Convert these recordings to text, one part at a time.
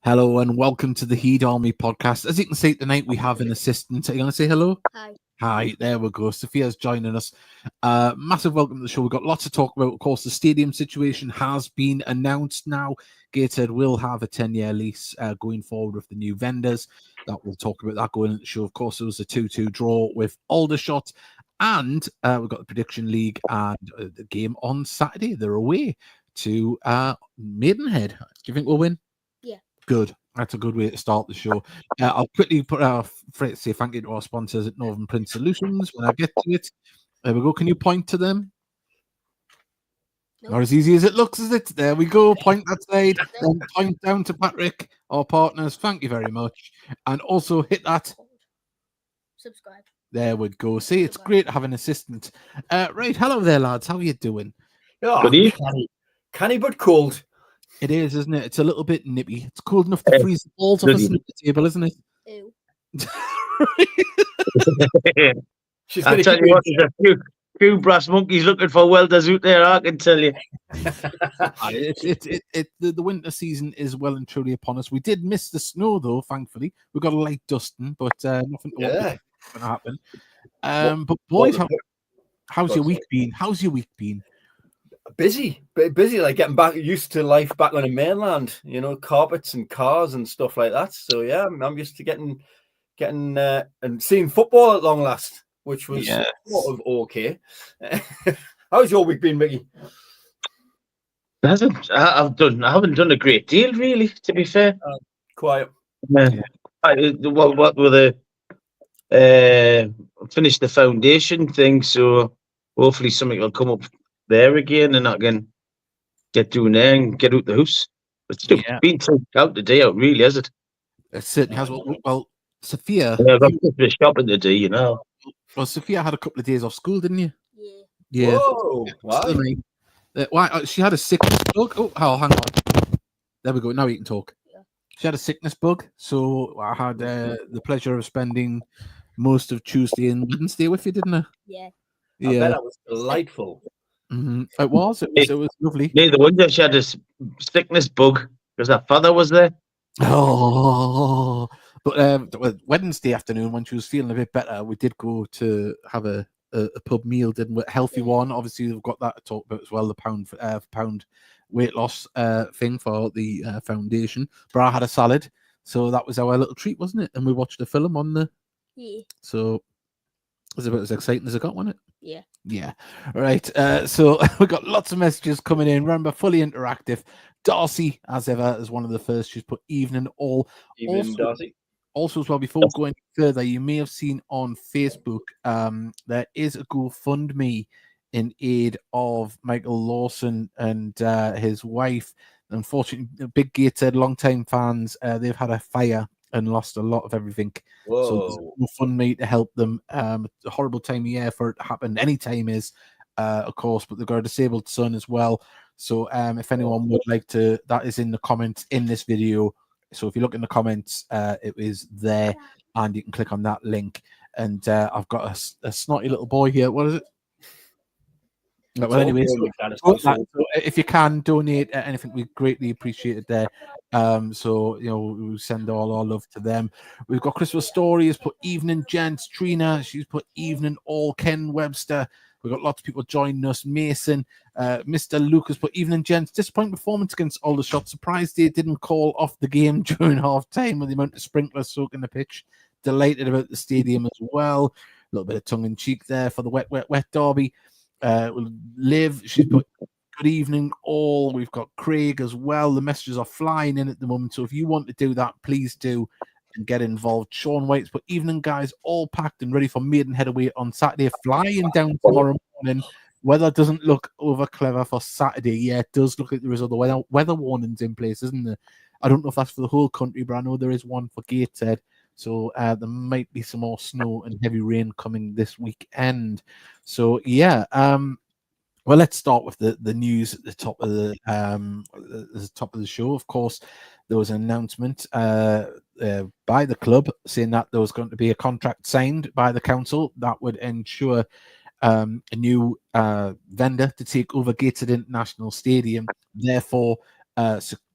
Hello and welcome to the Heed Army podcast. As you can see tonight, we have an assistant. Are you going to say hello? Hi. Hi, there we go. Sophia's joining us. Massive welcome to the show. We've got lots to talk about. Of course, the stadium situation has been announced now. Gateshead will have a 10-year lease going forward with the new vendors. That we'll talk about that going into the show. Of course, there was a 2-2 draw with Aldershot. And we've got the Prediction League and the game on Saturday. They're away to Maidenhead. Do you think we'll win? Yeah. Good. That's a good way to start the show. I'll quickly say thank you to our sponsors at Northern Print Solutions when I get to it. There we go. Can you point to them? Nope. Not as easy as it looks, is it? There we go. Point that side. Then point down to Patrick, our partners. Thank you very much. And also hit that. Subscribe. There we go. See, it's great to have an assistant. Right. Hello there, lads. How are you doing? Oh, Good evening. canny but cold. It is, isn't it? It's a little bit nippy. It's cold enough to freeze the balls off us at the table, isn't it? Ew. She's I'll going tell to you what, there's a few brass monkeys looking for welders out there, I can tell you. The winter season is well and truly upon us. We did miss the snow, though, thankfully. We got a light dusting, but nothing to happen. But boys, how's your week been? How's your week been? busy, like getting back used to life back on the mainland. You know, carpets and cars and stuff like that. So yeah, I'm used to getting and seeing football at long last, which was sort of okay. How's your week been, Mickey? I haven't done a great deal, really, to be fair. Quiet. What were finished the foundation thing, so hopefully something will come up there again, and I can get doing there and get out the house. It's still been out the day out, really, has it? It certainly has. Well, Sophia. Yeah, I've got the shopping today, you know. Well, Sophia had a couple of days off school, didn't you? Yeah. Yeah. Whoa! Wow. Why? She had a sickness bug. Oh, hang on. There we go. Now we can talk. Yeah. She had a sickness bug, so I had the pleasure of spending most of Tuesday and Wednesday with you, didn't I? Yeah. I bet that was delightful. Mm-hmm. It was lovely. Neither one of she had a sickness bug because her father was there. Oh, but Wednesday afternoon when she was feeling a bit better, we did go to have a pub meal, didn't we? A healthy one. Obviously, we've got that to talk about as well. The pound weight loss thing for the foundation. But I had a salad, so that was our little treat, wasn't it? And we watched a film on the. Yeah. So it was about as exciting as it got, wasn't it? Yeah. Yeah. Right. So we've got lots of messages coming in. Remember, fully interactive. Darcy, as ever, is one of the first. She's put evening all. Evening, Darcy. Also, as well, before going further, you may have seen on Facebook there is a GoFundMe in aid of Michael Lawson and his wife. Unfortunately, big Gateshead long-time fans, they've had a fire and lost a lot of everything. Whoa. So GoFundMe to help them. It's a horrible time of year for it to happen. Any time is, of course, but they've got a disabled son as well. So if anyone would like to, that is in the comments in this video. So if you look in the comments, it is there, and you can click on that link. And I've got a snotty little boy here. What is it? Well, anyway, so if you can donate anything, we greatly appreciate it there. So you know, we send all our love to them. We've got Christmas Story has put evening, gents. Trina, she's put evening all. Ken Webster. We've got lots of people joining us. Mason, Mr. Lucas put evening, gents. Disappointing performance against Aldershot. Surprised they didn't call off the game during half time with the amount of sprinklers soaking the pitch. Delighted about the stadium as well. A little bit of tongue in cheek there for the wet derby. Liv, she's put good evening all. We've got Craig as well. The messages are flying in at the moment, so if you want to do that, please do and get involved. Sean White's put evening, guys, all packed and ready for Maidenhead away on Saturday. Flying down tomorrow morning. Weather doesn't look over clever for Saturday. Yeah, it does look like there is other weather warnings in place, isn't there? I don't know if that's for the whole country, but I know there is one for Gateshead. So there might be some more snow and heavy rain coming this weekend. So yeah, well, let's start with the news at the top of the show. Of course, there was an announcement by the club saying that there was going to be a contract signed by the council that would ensure a new vendor to take over Gateshead International Stadium, therefore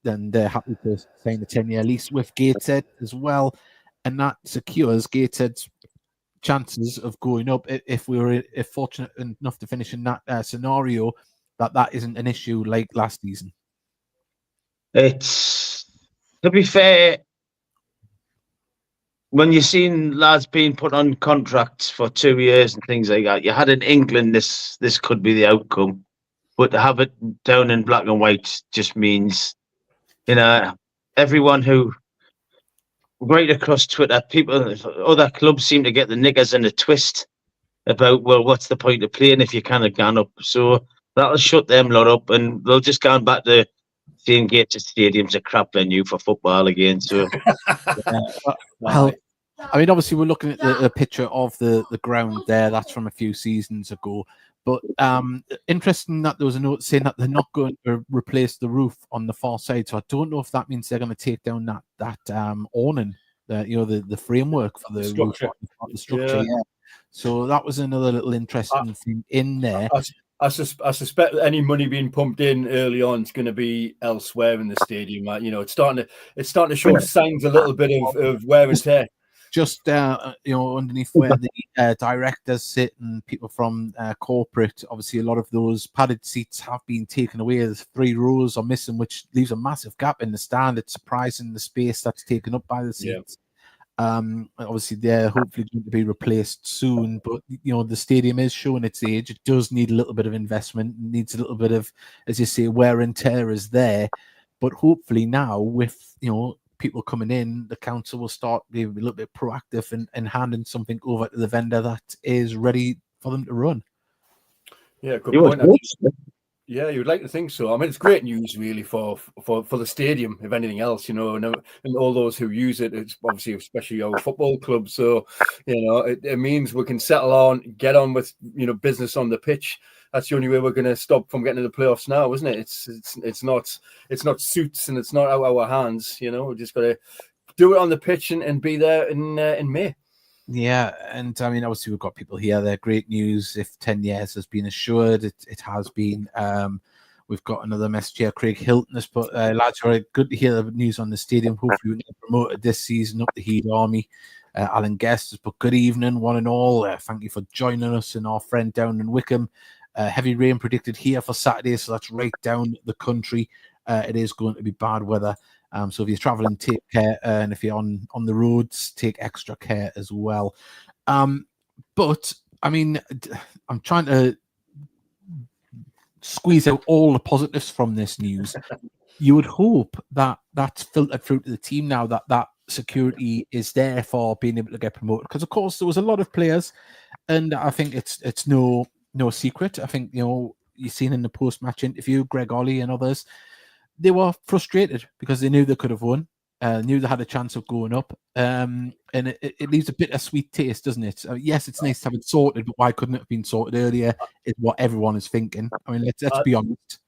then they're happy to sign a 10-year lease with Gateshead as well, and that secures Gateshead's chances of going up if we were fortunate enough to finish in that scenario. That isn't an issue like last season. It's, to be fair, when you've seen lads being put on contracts for 2 years and things like that, you had in England this could be the outcome, but to have it down in black and white just means, everyone who right across Twitter, other clubs seem to get the knickers in a twist about, well, what's the point of playing if you can't have gone up? So that'll shut them lot up, and they'll just go back to saying Gateshead Stadium's a crap venue for football again. So, well, I mean, obviously we're looking at the picture of the ground there. That's from a few seasons ago. But interesting that there was a note saying that they're not going to replace the roof on the far side. So I don't know if that means they're going to take down that awning, the framework for the structure. Roof, the structure. Yeah. So that was another little interesting thing in there. I suspect that any money being pumped in early on is going to be elsewhere in the stadium. It's starting to show signs a little bit of wear and tear. Just underneath where the directors sit and people from corporate, obviously a lot of those padded seats have been taken away. There's 3 rows are missing, which leaves a massive gap in the stand. It's surprising the space that's taken up by the seats. Yeah. Obviously they're hopefully going to be replaced soon, but the stadium is showing its age. It does need a little bit of investment. It needs a little bit of, as you say, wear and tear is there. But hopefully now with people coming in, the council will start being a little bit proactive and handing something over to the vendor that is ready for them to run. Yeah, good point. Yeah, you would like to think so. I mean, it's great news really for the stadium, if anything else, and all those who use it. It's obviously especially our football club. So, it means we can settle on, get on with business on the pitch. That's the only way we're going to stop from getting to the playoffs now, isn't it? It's not suits and it's not out of our hands. We're just got to do it on the pitch and be there in May. Yeah, and I mean, obviously we've got people here. They're great news. If 10 years has been assured, it has been. We've got another message here. Craig Hilton has put, lads, very good to hear the news on the stadium. Hopefully we get promoted this season up the Heat Army. Alan Guest has put, good evening, one and all. Thank you for joining us and our friend down in Wickham. Heavy rain predicted here for Saturday, so that's right down the country. It is going to be bad weather. So if you're traveling, take care. And if you're on the roads, take extra care as well. But, I mean, I'm trying to squeeze out all the positives from this news. You would hope that that's filtered through to the team now, that security is there for being able to get promoted. Because, of course, there was a lot of players, and I think it's no secret. I think, you've seen in the post-match interview, Greg Ollie and others, they were frustrated because they knew they could have won, knew they had a chance of going up. And it leaves a bittersweet taste, doesn't it? Yes, it's nice to have it sorted, but why couldn't it have been sorted earlier is what everyone is thinking. I mean, let's be honest.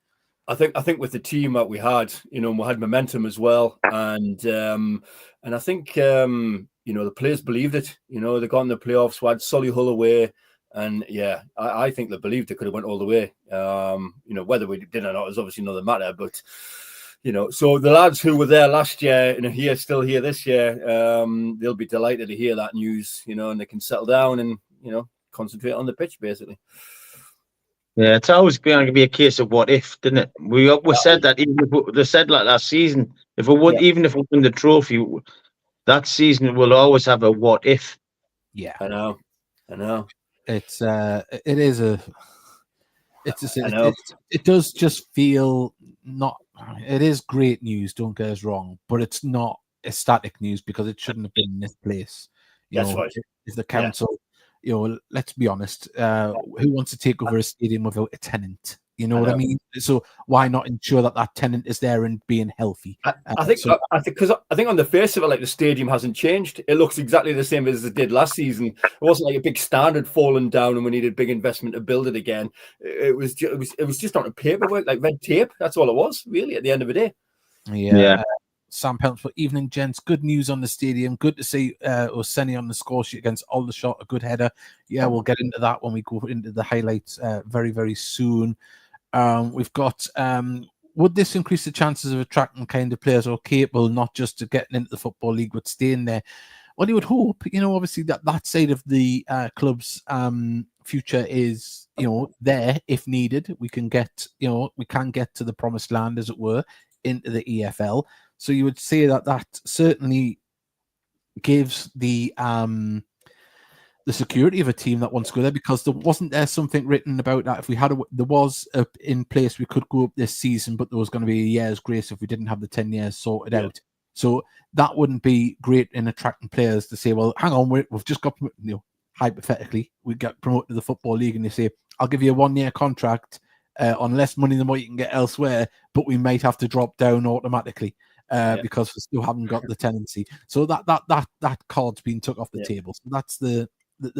I think with the team that we had, we had momentum as well. And I think, the players believed it. They got in the playoffs, we had Solihull away. And yeah, I think they believed they could have went all the way. Whether we did or not is obviously another matter. But so the lads who were there last year and still here this year, they'll be delighted to hear that news. And they can settle down and concentrate on the pitch basically. Yeah, it's always going to be a case of what if, didn't it? We said that even if they said like last season, even if we win the trophy, that season will always have a what if. Yeah, I know. It does just feel not. It is great news. Don't get us wrong, but it's not ecstatic news because it shouldn't have been in this place. That's right. If the council, let's be honest, who wants to take over a stadium without a tenant? You know what I mean? So why not ensure that tenant is there and being healthy? I think on the face of it, like the stadium hasn't changed. It looks exactly the same as it did last season. It wasn't like a big standard falling down and we needed big investment to build it again. It was just on a paperwork, like red tape. That's all it was, really, at the end of the day. Yeah. Sam Peltz for evening, gents. Good news on the stadium. Good to see Oseni on the score sheet against Aldershot. A good header. Yeah, we'll get into that when we go into the highlights very, very soon. We've got would this increase the chances of attracting kind of players who are capable not just of getting into the Football League but staying there? Well, you would hope, obviously that side of the club's future is, there if needed. We can get, we can get to the promised land, as it were, into the EFL. So you would say that certainly gives the security of a team that wants to go there, because wasn't there something written about that if we had there was in place we could go up this season, but there was going to be a year's grace if we didn't have the 10 years sorted out. So that wouldn't be great in attracting players to say, well, hang on, we've just got, hypothetically, we get promoted to the Football League and they say, I'll give you a 1 year contract on less money than what you can get elsewhere, but we might have to drop down automatically because we still haven't got the tenancy. So that card's been took off the table. So that's the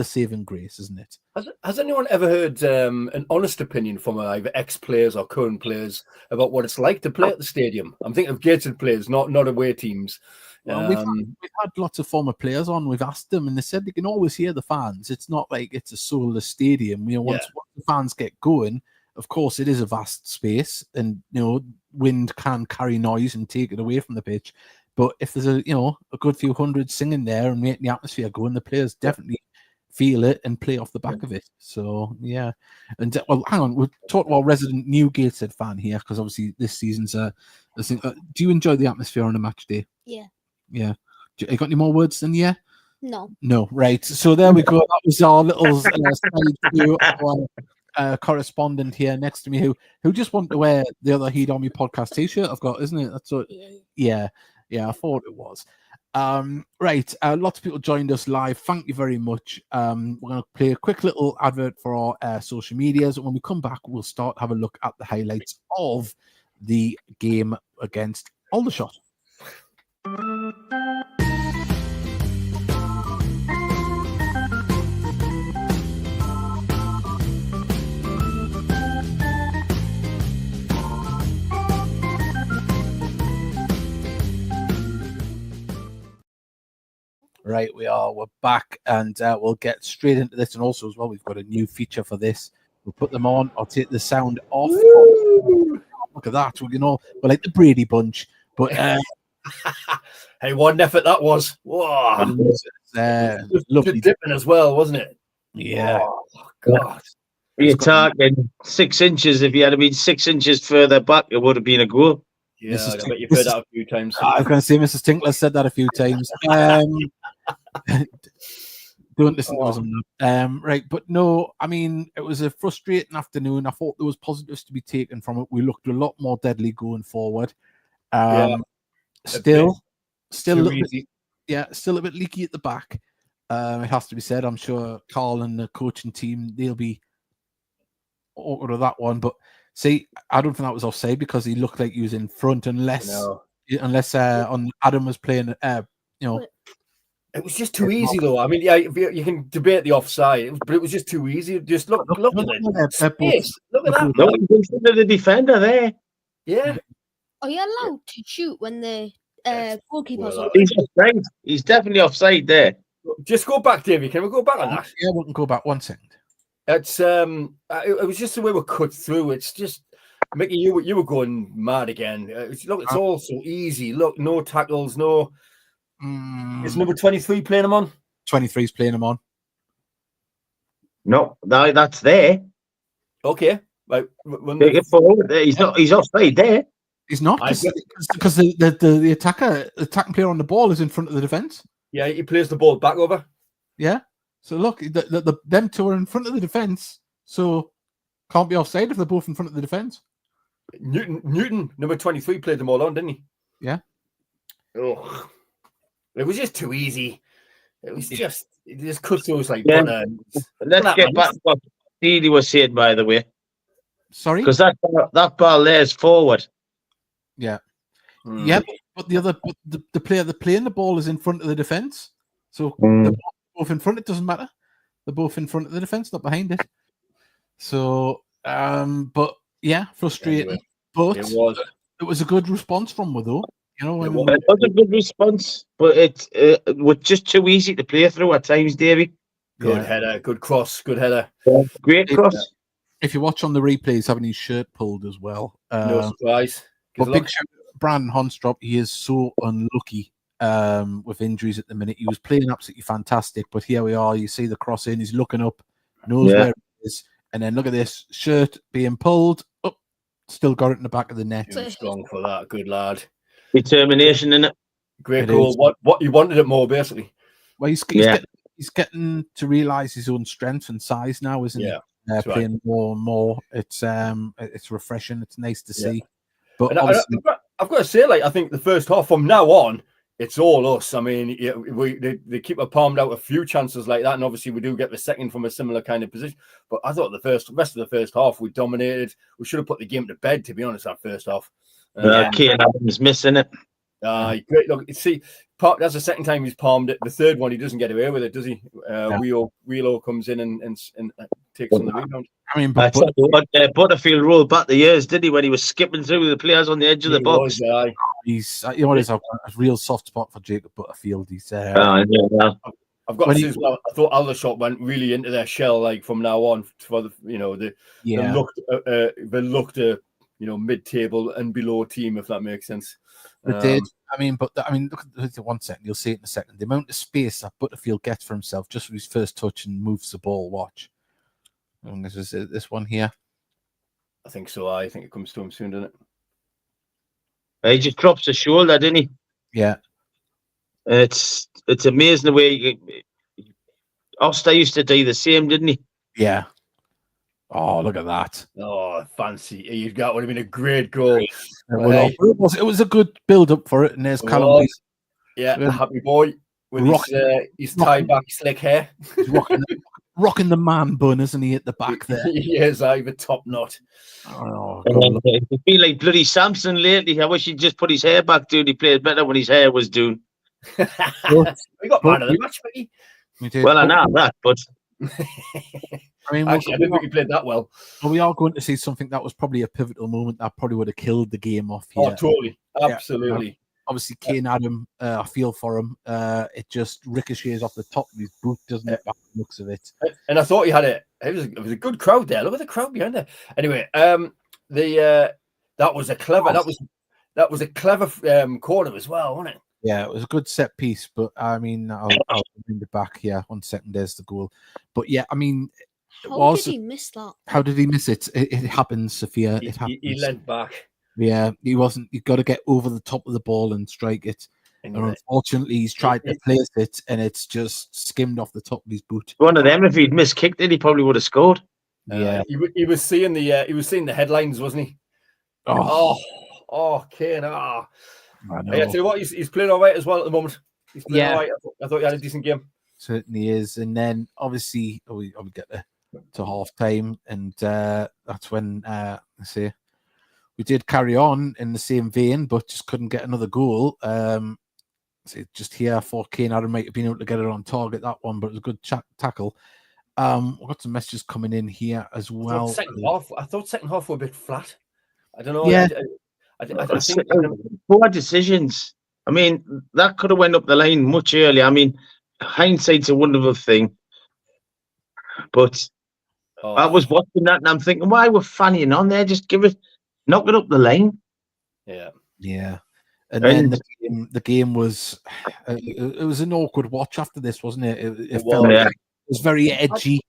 saving grace, isn't it? Has anyone ever heard an honest opinion from either ex-players or current players about what it's like to play at the stadium? I'm thinking of Gateshead players, not away teams. Well, we've had lots of former players on. We've asked them, and they said they can always hear the fans. It's not like it's a soulless stadium. Once the fans get going, of course, it is a vast space, and wind can carry noise and take it away from the pitch. But if there's a good few hundred singing there and making the atmosphere going, the players definitely feel it and play off the back of it. So and well, hang on, we'll talk about resident new Gateshead fan here, because obviously this season's do you enjoy the atmosphere on a match day? Yeah. You got any more words than no, right? So there we go. That was our little side view of our correspondent here next to me who just wanted to wear the other Heed Army podcast t-shirt I've got, isn't it? That's what yeah I thought it was. Right, lots of people joined us live. Thank you very much. We're going to play a quick little advert for our social medias. When we come back, we'll start have a look at the highlights of the game against Aldershot. Right, we're back, and we'll get straight into this. And also as well, we've got a new feature for this. We'll put them on. I'll take the sound off. Look at that. We're like the Brady Bunch. But hey, what an effort that was. Whoa. Lovely dipping as well, wasn't it? Yeah. Oh, God. You're talking 6 inches. If you had been 6 inches further back, it would have been a goal. Yeah, I bet you've heard that a few times. I was going to say Mrs. Tinkler said that a few times. Don't listen to us. Right, but no, I mean, it was a frustrating afternoon. I thought there was positives to be taken from it. We looked a lot more deadly going forward. Still a little bit, still a bit leaky at the back. It has to be said. I'm sure Carl and the coaching team, they'll be awkward of that one. But see, I don't think that was offside because he looked like he was in front, unless on Adam was playing. It was just too easy, though. I mean, you can debate the offside, but it was just too easy. Just look at it. Look at that. No, in front of the defender there. Yeah. Are you allowed to shoot when the goalkeeper's on? He's offside. He's definitely offside there. Just go back, Davey. Can we go back on that? Yeah, we can go back 1 second. It's it was just the way we cut through. It's just Mickey, you were going mad again. It's all so easy. Look, no tackles, no. Is number 23 playing him on? 23's playing him on. No, that's there. Okay, right. Take it forward. He's not. He's offside there. He's not because the attacking player on the ball is in front of the defence. Yeah, he plays the ball back over. Yeah. So look, them two are in front of the defence, so can't be offside if they're both in front of the defence. Newton, number 23, played them all on, didn't he? Yeah. Oh, it was just too easy. It just cut through like butter. Let's get back to what Healy was saying, by the way. Sorry, because that ball there is forward. Yeah. Yeah, but the player playing the ball is in front of the defence, so they're both in front. It doesn't matter. They're both in front of the defence, not behind it. So, but yeah, frustrating. Anyway, but it was a good response from them, though. It was a good response, but it was just too easy to play through at times, Davey. Good header, good cross, good header. Great cross. if you watch on the replay, he's having his shirt pulled as well. No surprise. But big shout out to Brandon Honstrop. He is so unlucky with injuries at the minute. He was playing absolutely fantastic, but here we are. You see the cross in. He's looking up, knows where it is, and then look at this shirt being pulled. Oh, still got it in the back of the net. Strong for that. Good lad. Determination in it. Great goal. What you wanted it more, basically. Well, he's getting to realise his own strength and size now, isn't he? Playing more and more. It's refreshing. It's nice to see. But I've got to say, like, I think the first half from now on, it's all us. I mean, they keep palmed out a few chances like that, and obviously we do get the second from a similar kind of position. But I thought rest of the first half we dominated. We should have put the game to bed, to be honest. That first half. Kane Adams missing it. Great. Look, see, that's the second time he's palmed it. The third one, he doesn't get away with it, does he? Wheelo comes in and takes on the rebound. I mean, Butterfield rolled back the years, did he, when he was skipping through the players on the edge of the box? He's, you know what, a real soft spot for Jacob Butterfield. He's I've got to say as well, I thought Aldershot went really into their shell, like from now on. For they looked a mid-table and below team, if that makes sense. It did. I mean, look at 1 second. You'll see it in a second. The amount of space that Butterfield gets for himself just for his first touch and moves the ball. Watch. And this is this one here. I think so. I think it comes to him soon, doesn't it? He just drops the shoulder, didn't he? Yeah. It's amazing the way Oster used to do the same, didn't he? Yeah. Oh, look at that. Oh, fancy. You've got would have been a great goal. It was a good build-up for it. And there's Callum. Yeah, happy boy with his tied back slick hair. He's rocking the man bun, isn't he, at the back there? He is, the top knot. He's been like bloody Samson lately. I wish he'd just put his hair back, dude. He played better when his hair was doing. We got man of the match, Mickey. Well, I know that, but... I mean, actually, I didn't think he played that well. Well, we are going to see something that was probably a pivotal moment that probably would have killed the game off here. Oh, totally. Absolutely. Yeah. Obviously, Kane Adam, I feel for him. It just ricochets off the top of his boot, doesn't it? By the looks of it. And I thought he had it was a good crowd there. Look at the crowd behind there. Anyway, that was a clever corner as well, wasn't it? Yeah, it was a good set piece, but I mean, I'll bring it back. Yeah, 1 second, there's the goal. But yeah, I mean, how did he miss that? How did he miss it? It happens, Sophia. It happens. He leant back. Yeah, he wasn't. You've got to get over the top of the ball and strike it. And unfortunately, he's tried to place it, and it's just skimmed off the top of his boot. One of them, if he'd miskicked it, he probably would have scored. Yeah, he was seeing the headlines, wasn't he? Kane. I tell you what, he's playing all right as well at the moment. He's playing all right. I thought he had a decent game. Certainly is. And then obviously we get to half time, and that's when we did carry on in the same vein, but just couldn't get another goal. Just here, I thought Kane Adam might have been able to get it on target, that one, but it was a good tackle. We've got some messages coming in here as well. I thought second half were a bit flat. I don't know. Yeah. I think poor decisions. I mean, that could have went up the line much earlier. I mean, hindsight's a wonderful thing. But I was watching that and I'm thinking, why were fannying on there? Just knock it up the line. Yeah. Yeah. And then the game was it was an awkward watch after this, wasn't it? It was very edgy.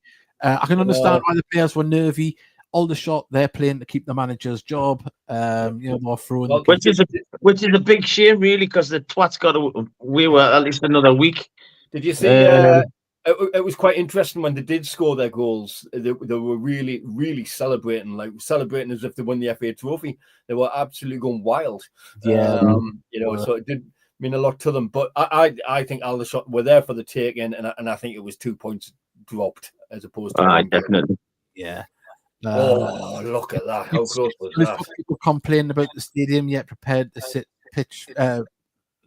I can understand why the players were nervy. Aldershot, they're playing to keep the manager's job. They're throwing which is a big shame, really, because the twats got away with at least another week. Did you see? It was quite interesting when they did score their goals. They were really, really celebrating as if they won the FA trophy. They were absolutely going wild. Yeah, so it did mean a lot to them. But I think Aldershot were there for the taking, and I think it was 2 points dropped as opposed to definitely. Yeah. Look at that! How close was that? People complaining about the stadium yet prepared to sit pitch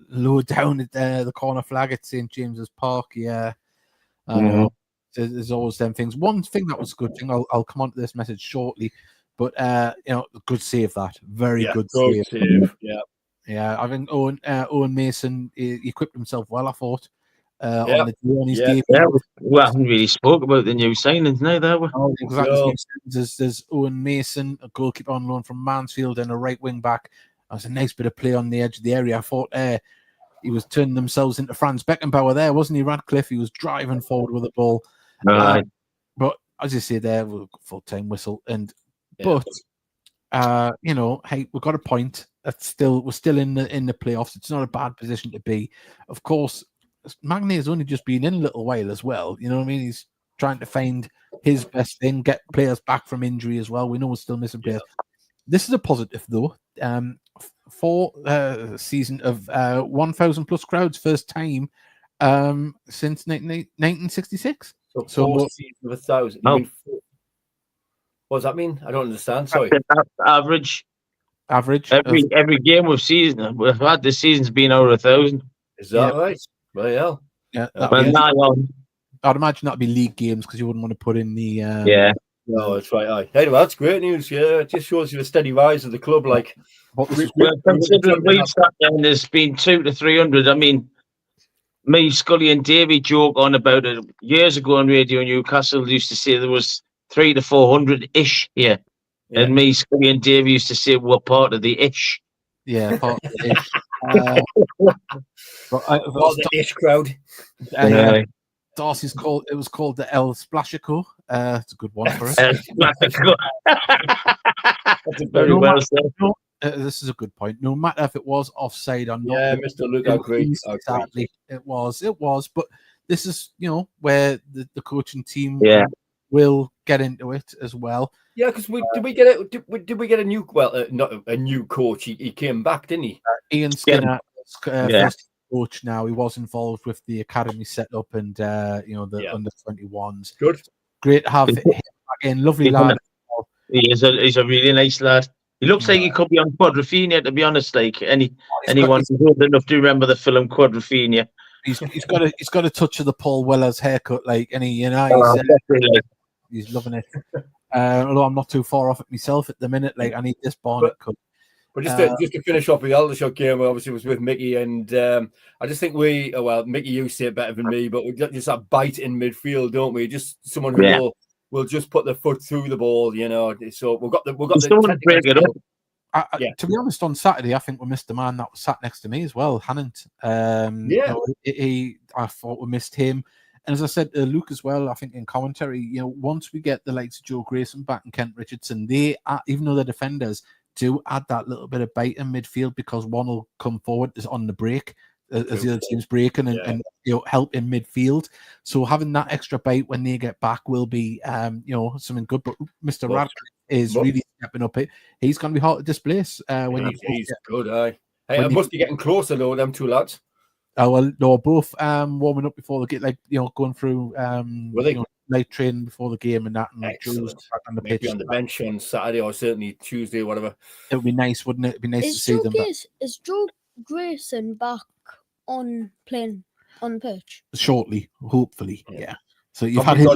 low down at the corner flag at St James's Park. Yeah. There's always them things. One thing that was a good thing, I'll come on to this message shortly, but good save that. Very good save. Yeah. Yeah, I think Owen Mason he equipped himself well, I thought. on the day on his Yeah. debut. Yeah, we haven't really spoke about the new signings neither, have we? Oh, exactly. No. There's Owen Mason, a goalkeeper on loan from Mansfield, and a right wing back. That's a nice bit of play on the edge of the area. I thought he was turning themselves into Franz Beckenbauer there, wasn't he, Radcliffe? He was driving forward with the ball. Right. But as you say there, full-time whistle. Yeah. But hey, we've got a point. We're still in the playoffs. It's not a bad position to be. Of course, Magne has only just been in a little while as well. You know what I mean? He's trying to find his best thing, get players back from injury as well. We know we're still missing players. This is a positive though. For season of 1,000 plus crowds, first time since 1966. So 4 seasons of 1,000. Oh. What does that mean? I don't understand. Sorry. Average. Every game we've had this season's been over 1,000. Is that right? Well, yeah. I'd imagine that'd be league games because you wouldn't want to put in the No, that's right. Aye. Anyway, that's great news. Yeah, it just shows you the steady rise of the club. Like, Considering we've sat down, there's been 200 to 300. I mean, me, Scully, and Davey joke on about it years ago on Radio Newcastle. Used to say there was 300 to 400 ish here, and me, Scully, and Davey used to say we're part of the ish. Yeah, part of the ish. The ish crowd. Darcy's called. It was called the El Splashico. It's a good one for us. That's very well said. This is a good point. No matter if it was offside or not. Yeah, Mr. Luke, agree. Exactly. It was. But this is, where the coaching team will get into it as well. Yeah, because did we get a new not a new coach? He came back, didn't he? Ian Skinner, first coach now. He was involved with the academy setup and the under 21s. Good. Great to have him back in. Lovely lad. He's a really nice lad. He looks like he could be on Quadrophenia, to be honest. Like anyone who's old enough to remember the film Quadrophenia. He's got a touch of the Paul Weller's haircut, like he's loving it. Although I'm not too far off it myself at the minute. Like I need this Barnett cut. But just to finish off with the Aldershot game, obviously it was with Mickey, and I just think Mickey, you say it better than me, but we got just that bite in midfield, don't we? Just someone who will just put their foot through the ball, So we've got the break it up. To be honest, on Saturday, I think we missed the man that was sat next to me as well, Hannant. I thought we missed him. And as I said to Luke as well, I think in commentary, once we get the likes of Joe Grayson back and Kent Richardson, they are, even though they're defenders, do add that little bit of bite in midfield because one will come forward on the break as the other team's breaking and help in midfield. So having that extra bite when they get back will be something good. But Mr. Radcliffe is really stepping up. He's going to be hard to displace when he's good. Hey, I must be getting closer though. Them two lads. Oh well, they're both warming up before they get going through light training before the game and that. And Joe's back on the pitch on the bench on Saturday or certainly Tuesday, whatever. It would be nice, wouldn't it? It'd be nice to see them. Is Joe Grayson back on playing on the pitch shortly? Hopefully, yeah. So you've had him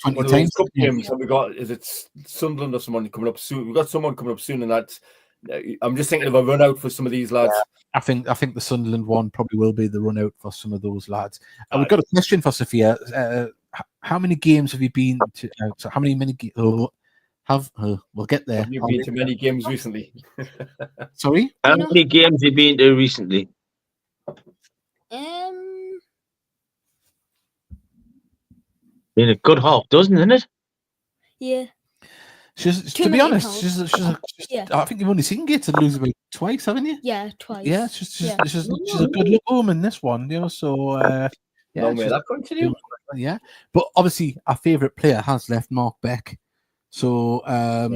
20 times. Cup games, and we got is it Sunderland or someone coming up soon? We've got someone coming up soon, and that's. I'm just thinking of a run out for some of these lads. I think the Sunderland one probably will be the run out for some of those lads. We've got a question for Sophia. How many games have you been to? How many we'll get there. Have you been to many games recently? Sorry? How many games have you been to recently? Been a good half dozen, isn't it? Yeah. To be honest, I think you've only seen Gates lose about twice, haven't you? Yeah, twice. Yeah, she's a good look woman, this one, so long way that continue. Yeah. But obviously our favourite player has left, Mark Beck. So I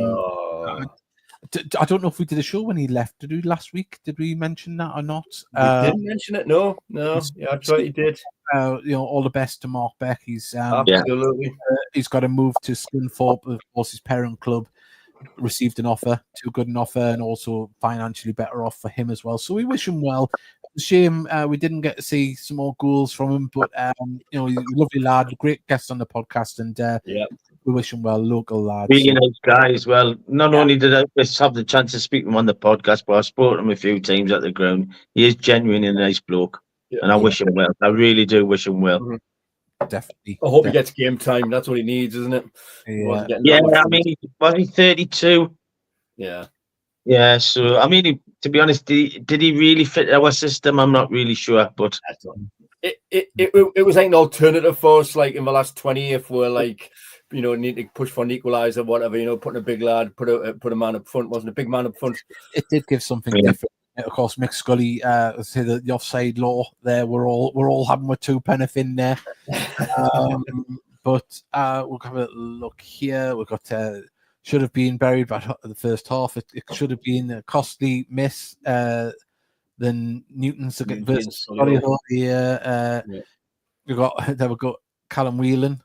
don't know if we did a show when he left. Did we last week? Did we mention that or not? We didn't mention it. No. Yeah, that's right. He did. All the best to Mark Beck. He's absolutely. He's got to move to Scunthorpe, of course, his parent club. Received an offer, too good an offer, and also financially better off for him as well. So we wish him well. It's a shame we didn't get to see some more goals from him, but he's a lovely lad, great guest on the podcast, and we wish him well, local lad. Really nice guy as well. Not only did I have the chance to speak to him on the podcast, but I spoke to him a few times at the ground. He is genuinely a nice bloke. and I wish him well. I really do wish him well. Definitely. I hope he gets game time. That's what he needs, isn't it? Yeah, I mean, was he 32? Yeah. Yeah, so, I mean, to be honest, did he really fit our system? I'm not really sure, but... It was like an alternative for us, like in the last 20, if we're like, need to push for an equaliser, whatever, putting a big lad, put a man up front, wasn't a big man up front. It did give something different. Of course, Mick Scully say the offside law there. We're all having with two Penneth there. But we'll have a look here. We've got should have been buried by the first half. It should have been a costly miss. Then Newton's versus Scully here. We've got Callum Whelan,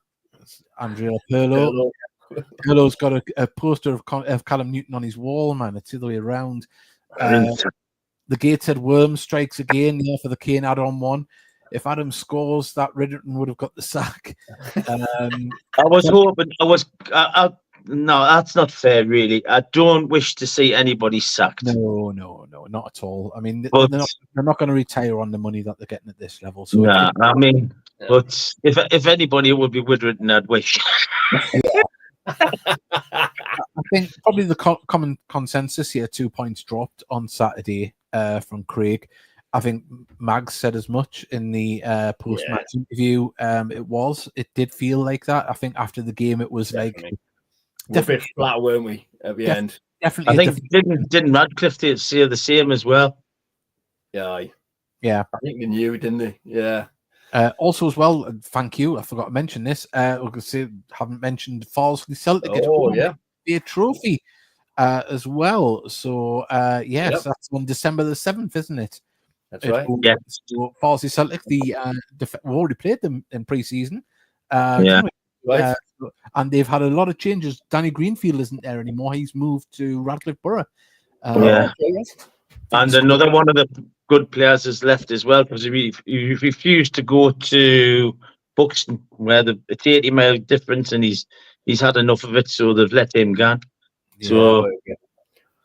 Andrea Pirlo. Pirlo's got a poster of Callum Newton on his wall, man. It's the other way around. The Gateshead Worm strikes again for the Kane add-on one. If Adam scores, that Riderton would have got the sack. I was hoping. No, that's not fair, really. I don't wish to see anybody sacked. No, not at all. I mean, they're not going to retire on the money that they're getting at this level. So but if anybody, it would be Riderton, I'd wish. I think probably the common consensus here: 2 points dropped on Saturday from Craig. I think Mags said as much in the post-match interview. It did feel like that. I think after the game, it was definitely a bit flat, weren't we, at the end? Definitely. I think didn't Radcliffe say the same as well? Yeah. I think they knew, didn't they? Yeah. Also, as well, thank you. I forgot to mention this. Haven't mentioned Farsley Celtic. A trophy as well. So that's on December the 7th, isn't it? That's right. Yeah. So Farsley Celtic, we've already played them in pre-season. Right. And they've had a lot of changes. Danny Greenfield isn't there anymore. He's moved to Radcliffe Borough. And another one of the good players has left as well because he refused to go to Buxton, where it's 80-mile difference, and he's had enough of it, so they've let him go. So,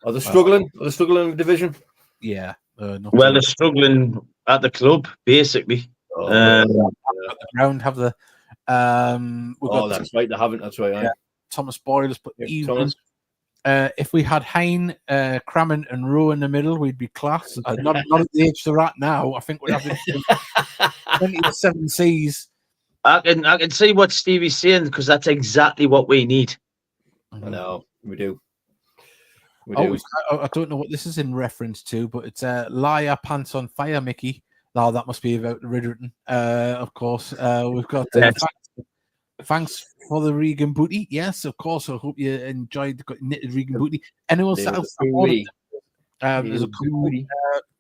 are they struggling? Are they struggling in the division? Yeah. They're struggling at the club, basically. The ground have the. That's right. They haven't. That's right. Yeah. Thomas Boyle has put even. If we had Hein, Crammon, and Rowe in the middle, we'd be class. Not at the age they're at now. I think we're having 27 C's. I can see what Stevie's saying because that's exactly what we need. I know we do. I don't know what this is in reference to, but it's Liar Pants on Fire, Mickey. No, that must be about Riderton. Of course, we've got thanks for the Regan booty. Yes, of course. I hope you enjoyed the knitted Regan booty. Anyone else? There's a couple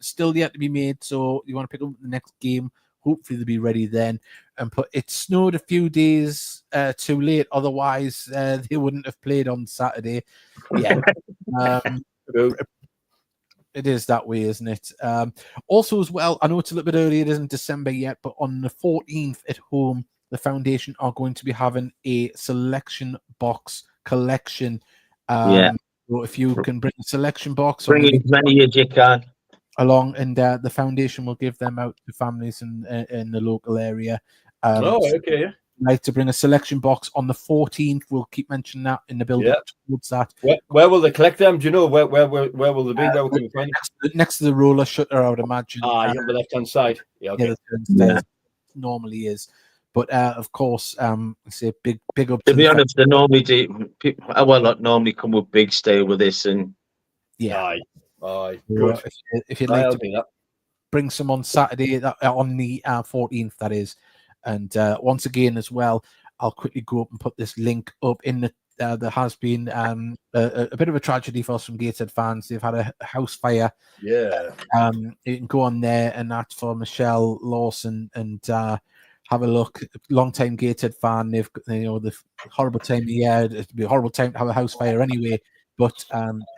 still yet to be made, so you want to pick up the next game. Hopefully they'll be ready then. And it snowed a few days too late. Otherwise, they wouldn't have played on Saturday. Yeah. It is that way, isn't it? Also, as well, I know it's a little bit early. It isn't December yet, but on the 14th at home, the foundation are going to be having a selection box collection. So if you can bring a selection box, bring as many as you can along, and the foundation will give them out to families in the local area. Okay. Like to bring a selection box on the 14th. We'll keep mentioning that in the build up towards that. Where will they collect them? Do you know where will they be? Where can we find next to the roller shutter, I would imagine. On the left hand side. Normally is. But of course, say big up. To be honest, they normally do. Not normally come with big style with this, and Aye. Good. If you'd like to bring some on Saturday, on the 14th, that is. And once again, as well, I'll quickly go up and put this link up in the. There has been a bit of a tragedy for some Gateshead fans. They've had a house fire. Yeah. You can go on there, and that's for Michelle Lawson, and have a look. Long-time Gateshead fan. They've the horrible time of the year. It'd be a horrible time to have a house fire anyway. But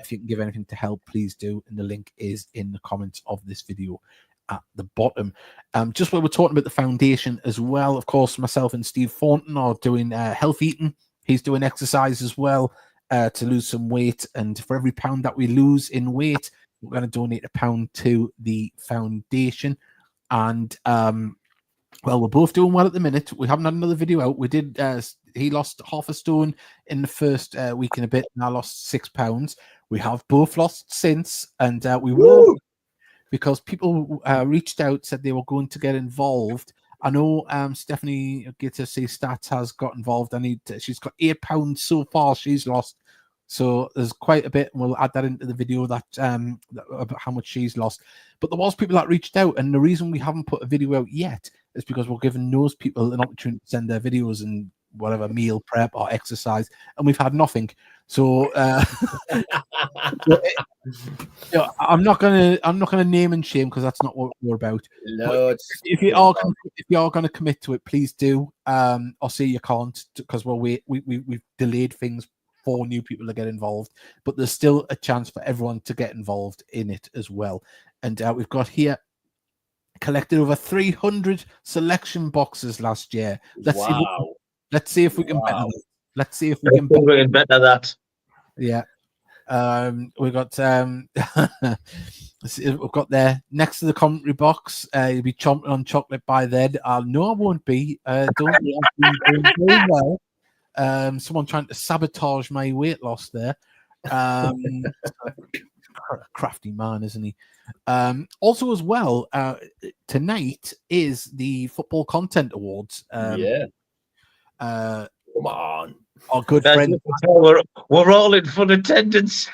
if you can give anything to help, please do. And the link is in the comments of this video at the bottom. Just while we're talking about the foundation as well, of course, myself and Steve Thornton are doing health eating. He's doing exercise as well to lose some weight. And for every £1 that we lose in weight, we're going to donate £1 to the foundation. and well, we're both doing well at the minute. We haven't had another video out. We did. He lost half a stone in the first week and a bit, and I lost £6. We have both lost since, and we won't, because people reached out, said they were going to get involved. I know Stephanie Gateshead Stats has got involved. She's got £8 so far. She's lost, so there's quite a bit, and we'll add that into the video that about how much she's lost. But there was people that reached out, and the reason we haven't put a video out yet is because we're giving those people an opportunity to send their videos and whatever meal prep or exercise, and we've had nothing. So I'm not gonna name and shame, because that's not what we're about. No, if you are gonna commit to it, please do. Or say you can't, because we've delayed things for new people to get involved, but there's still a chance for everyone to get involved in it as well. And we've got here collected over 300 selection boxes last year. Let's see if we can better that. Let's see if we can better that. Yeah. We got we've got there next to the commentary box. You'll be chomping on chocolate by then. No, I won't be. Don't worry, I've been doing very well. Someone trying to sabotage my weight loss there. Crafty man, isn't he? Also, as well, tonight is the Football Content Awards. Come on. Our good friend. We're all in full attendance.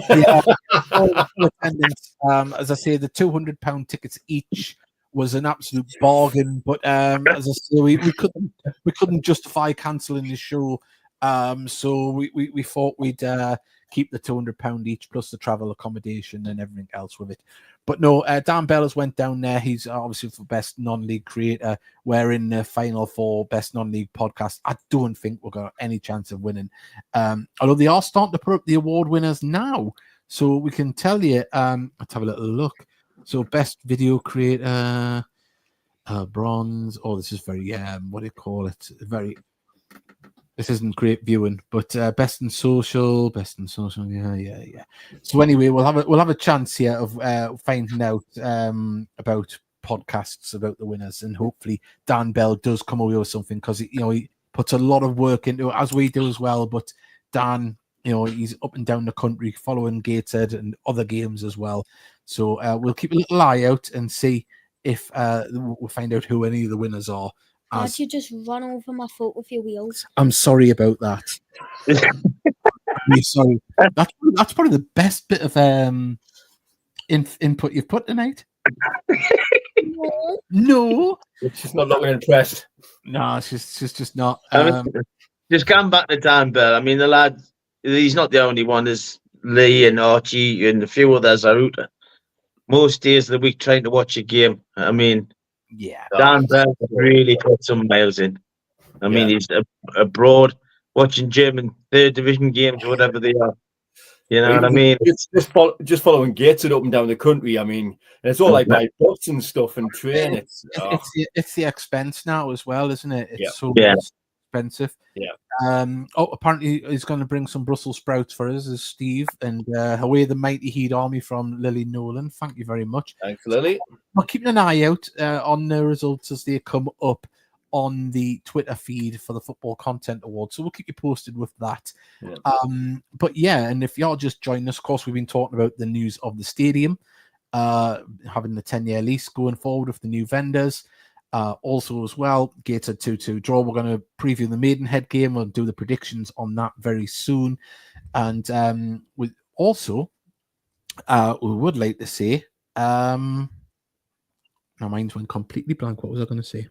Yeah, all in full attendance. As I say, the £200 tickets each was an absolute bargain. But as I say, we couldn't justify cancelling the show. So we thought we'd keep the £200 each plus the travel accommodation and everything else with it. But no, Dan Bellas went down there. He's obviously for best non-league creator. We're in the final for best non-league podcast. I don't think we've got any chance of winning. Although they are starting to put up the award winners now, so we can tell you. Let's have a little look. So best video creator, bronze. Oh, this is very what do you call it? This isn't great viewing, but best in social, yeah. So anyway, we'll have a chance here of finding out about podcasts about the winners, and hopefully Dan Bell does come away with something, because he puts a lot of work into it, as we do as well. But Dan, he's up and down the country following Gateshead and other games as well. So we'll keep a little eye out and see if we'll find out who any of the winners are. Dad, you just run over my foot with your wheels. I'm sorry about that. I'm sorry. That's probably the best bit of input you've put tonight. No. She's not looking impressed. No, she's just not. Just going back to Dan Bell, I mean, the lad, he's not the only one. There's Lee and Archie and a few others are out most days of the week trying to watch a game. I mean, yeah, Dan Bell really put some miles in. I mean, he's abroad watching German third division games, whatever they are. You know what I mean? It's just following Gateshead up and down the country. I mean, and it's all like by bus and stuff and train. It's the expense now as well, isn't it? It's so expensive. Yeah. Apparently he's going to bring some Brussels sprouts for us, as Steve, and away the mighty Heat Army from Lily Nolan. Thank you very much. Thanks, Lily. We're keeping an eye out on the results as they come up on the Twitter feed for the Football Content Award, so we'll keep you posted with that. But yeah, and if y'all just join us, of course, we've been talking about the news of the stadium having the 10-year lease going forward with the new vendors. Also as well, Gateshead 2-2 draw. We're going to preview the Maidenhead game. We'll do the predictions on that very soon. And we also we would like to say my mind's went completely blank. What was I going to say?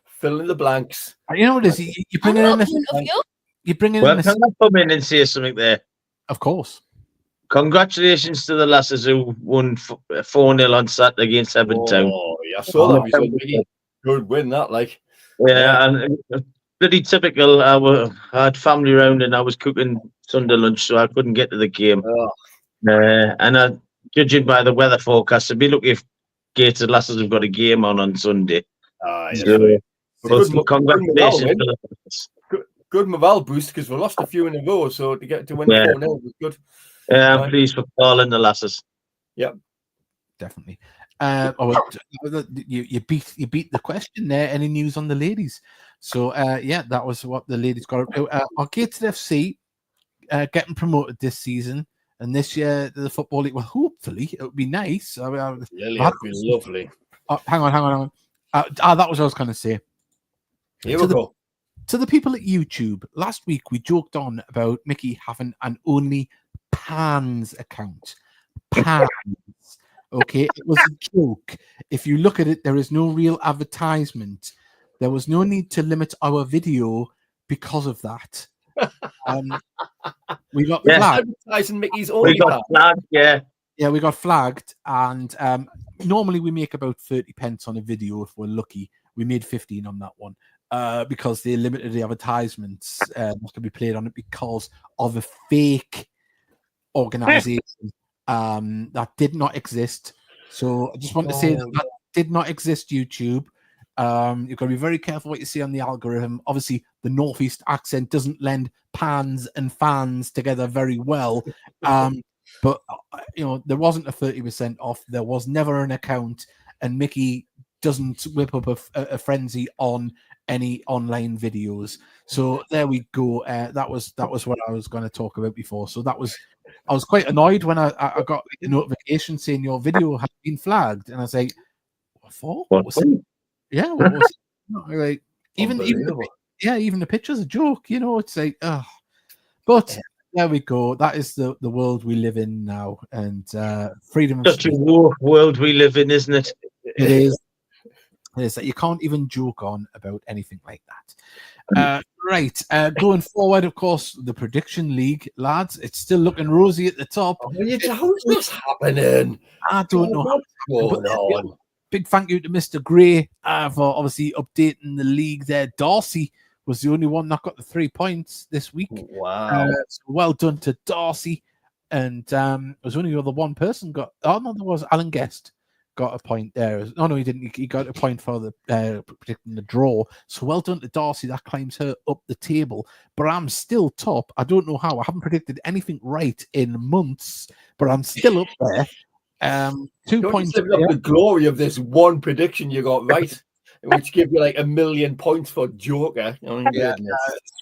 Fill in the blanks. You know what it is? You bring in you bring in. Well, can I come in and say something there? Of course. Congratulations to the lasses who won 4-0 on Saturday against Everton. Oh, yeah, I saw that. It was a really good win, that, like. Yeah, and pretty typical. I had family around and I was cooking Sunday lunch, so I couldn't get to the game. And judging by the weather forecast, it'd be lucky if Gateshead lasses have got a game on Sunday. Congratulations. Good morale boost, because we lost a few in a row, so to get to win 4-0 was good. Yeah, I'm pleased for calling the lasses. Yep. definitely. You beat the question there. Any news on the ladies? So yeah, that was what the ladies got. Our Gateshead FC getting promoted this season, and this year the Football League. Well, hopefully it would be nice. Really, it'd be lovely. Hang on. That was what I was going to say. Here we go. To the people at YouTube, last week we joked on about Mickey having an only Pans account. Pans. Okay, it was a joke. If you look at it, there is no real advertisement. There was no need to limit our video because of that. We got flagged. Advertising Mickey's only. We got flagged, yeah. Yeah, we got flagged, and normally we make about 30 pence on a video if we're lucky. We made 15 on that one because they limited the advertisements not to be played on it because of a fake organization that did not exist. So I just want to say that did not exist, YouTube. You've got to be very careful what you see on the algorithm. Obviously, the Northeast accent doesn't lend pans and fans together very well. But there wasn't a 30% off. There was never an account, and Mickey doesn't whip up a frenzy on any online videos. So there we go. That was what I was going to talk about before. So I was quite annoyed when I got a notification saying your video had been flagged, and I was like, "What for? What was it?" Yeah, what was it? Like even the picture's a joke. It's like, but. There we go. That is the world we live in now, and freedom. Such a war world we live in, isn't it? It is. It is that you can't even joke on about anything like that. Right. Going forward, of course, the prediction league, lads. It's still looking rosy at the top. How's this happening? I don't know what's going on. Big thank you to Mr. Gray for obviously updating the league there. Darcy was the only one that got the 3 points this week. Wow. So well done to Darcy. And there was only the other one person got. Oh, no, there was Alan Guest got a point there. No, he didn't. He got a point for the predicting the draw. So well done to Darcy. That climbs her up the table. But I'm still top. I don't know how. I haven't predicted anything right in months, but I'm still up there. 2 points. The glory of this one prediction you got right. Which give you like 1 million points for Joker.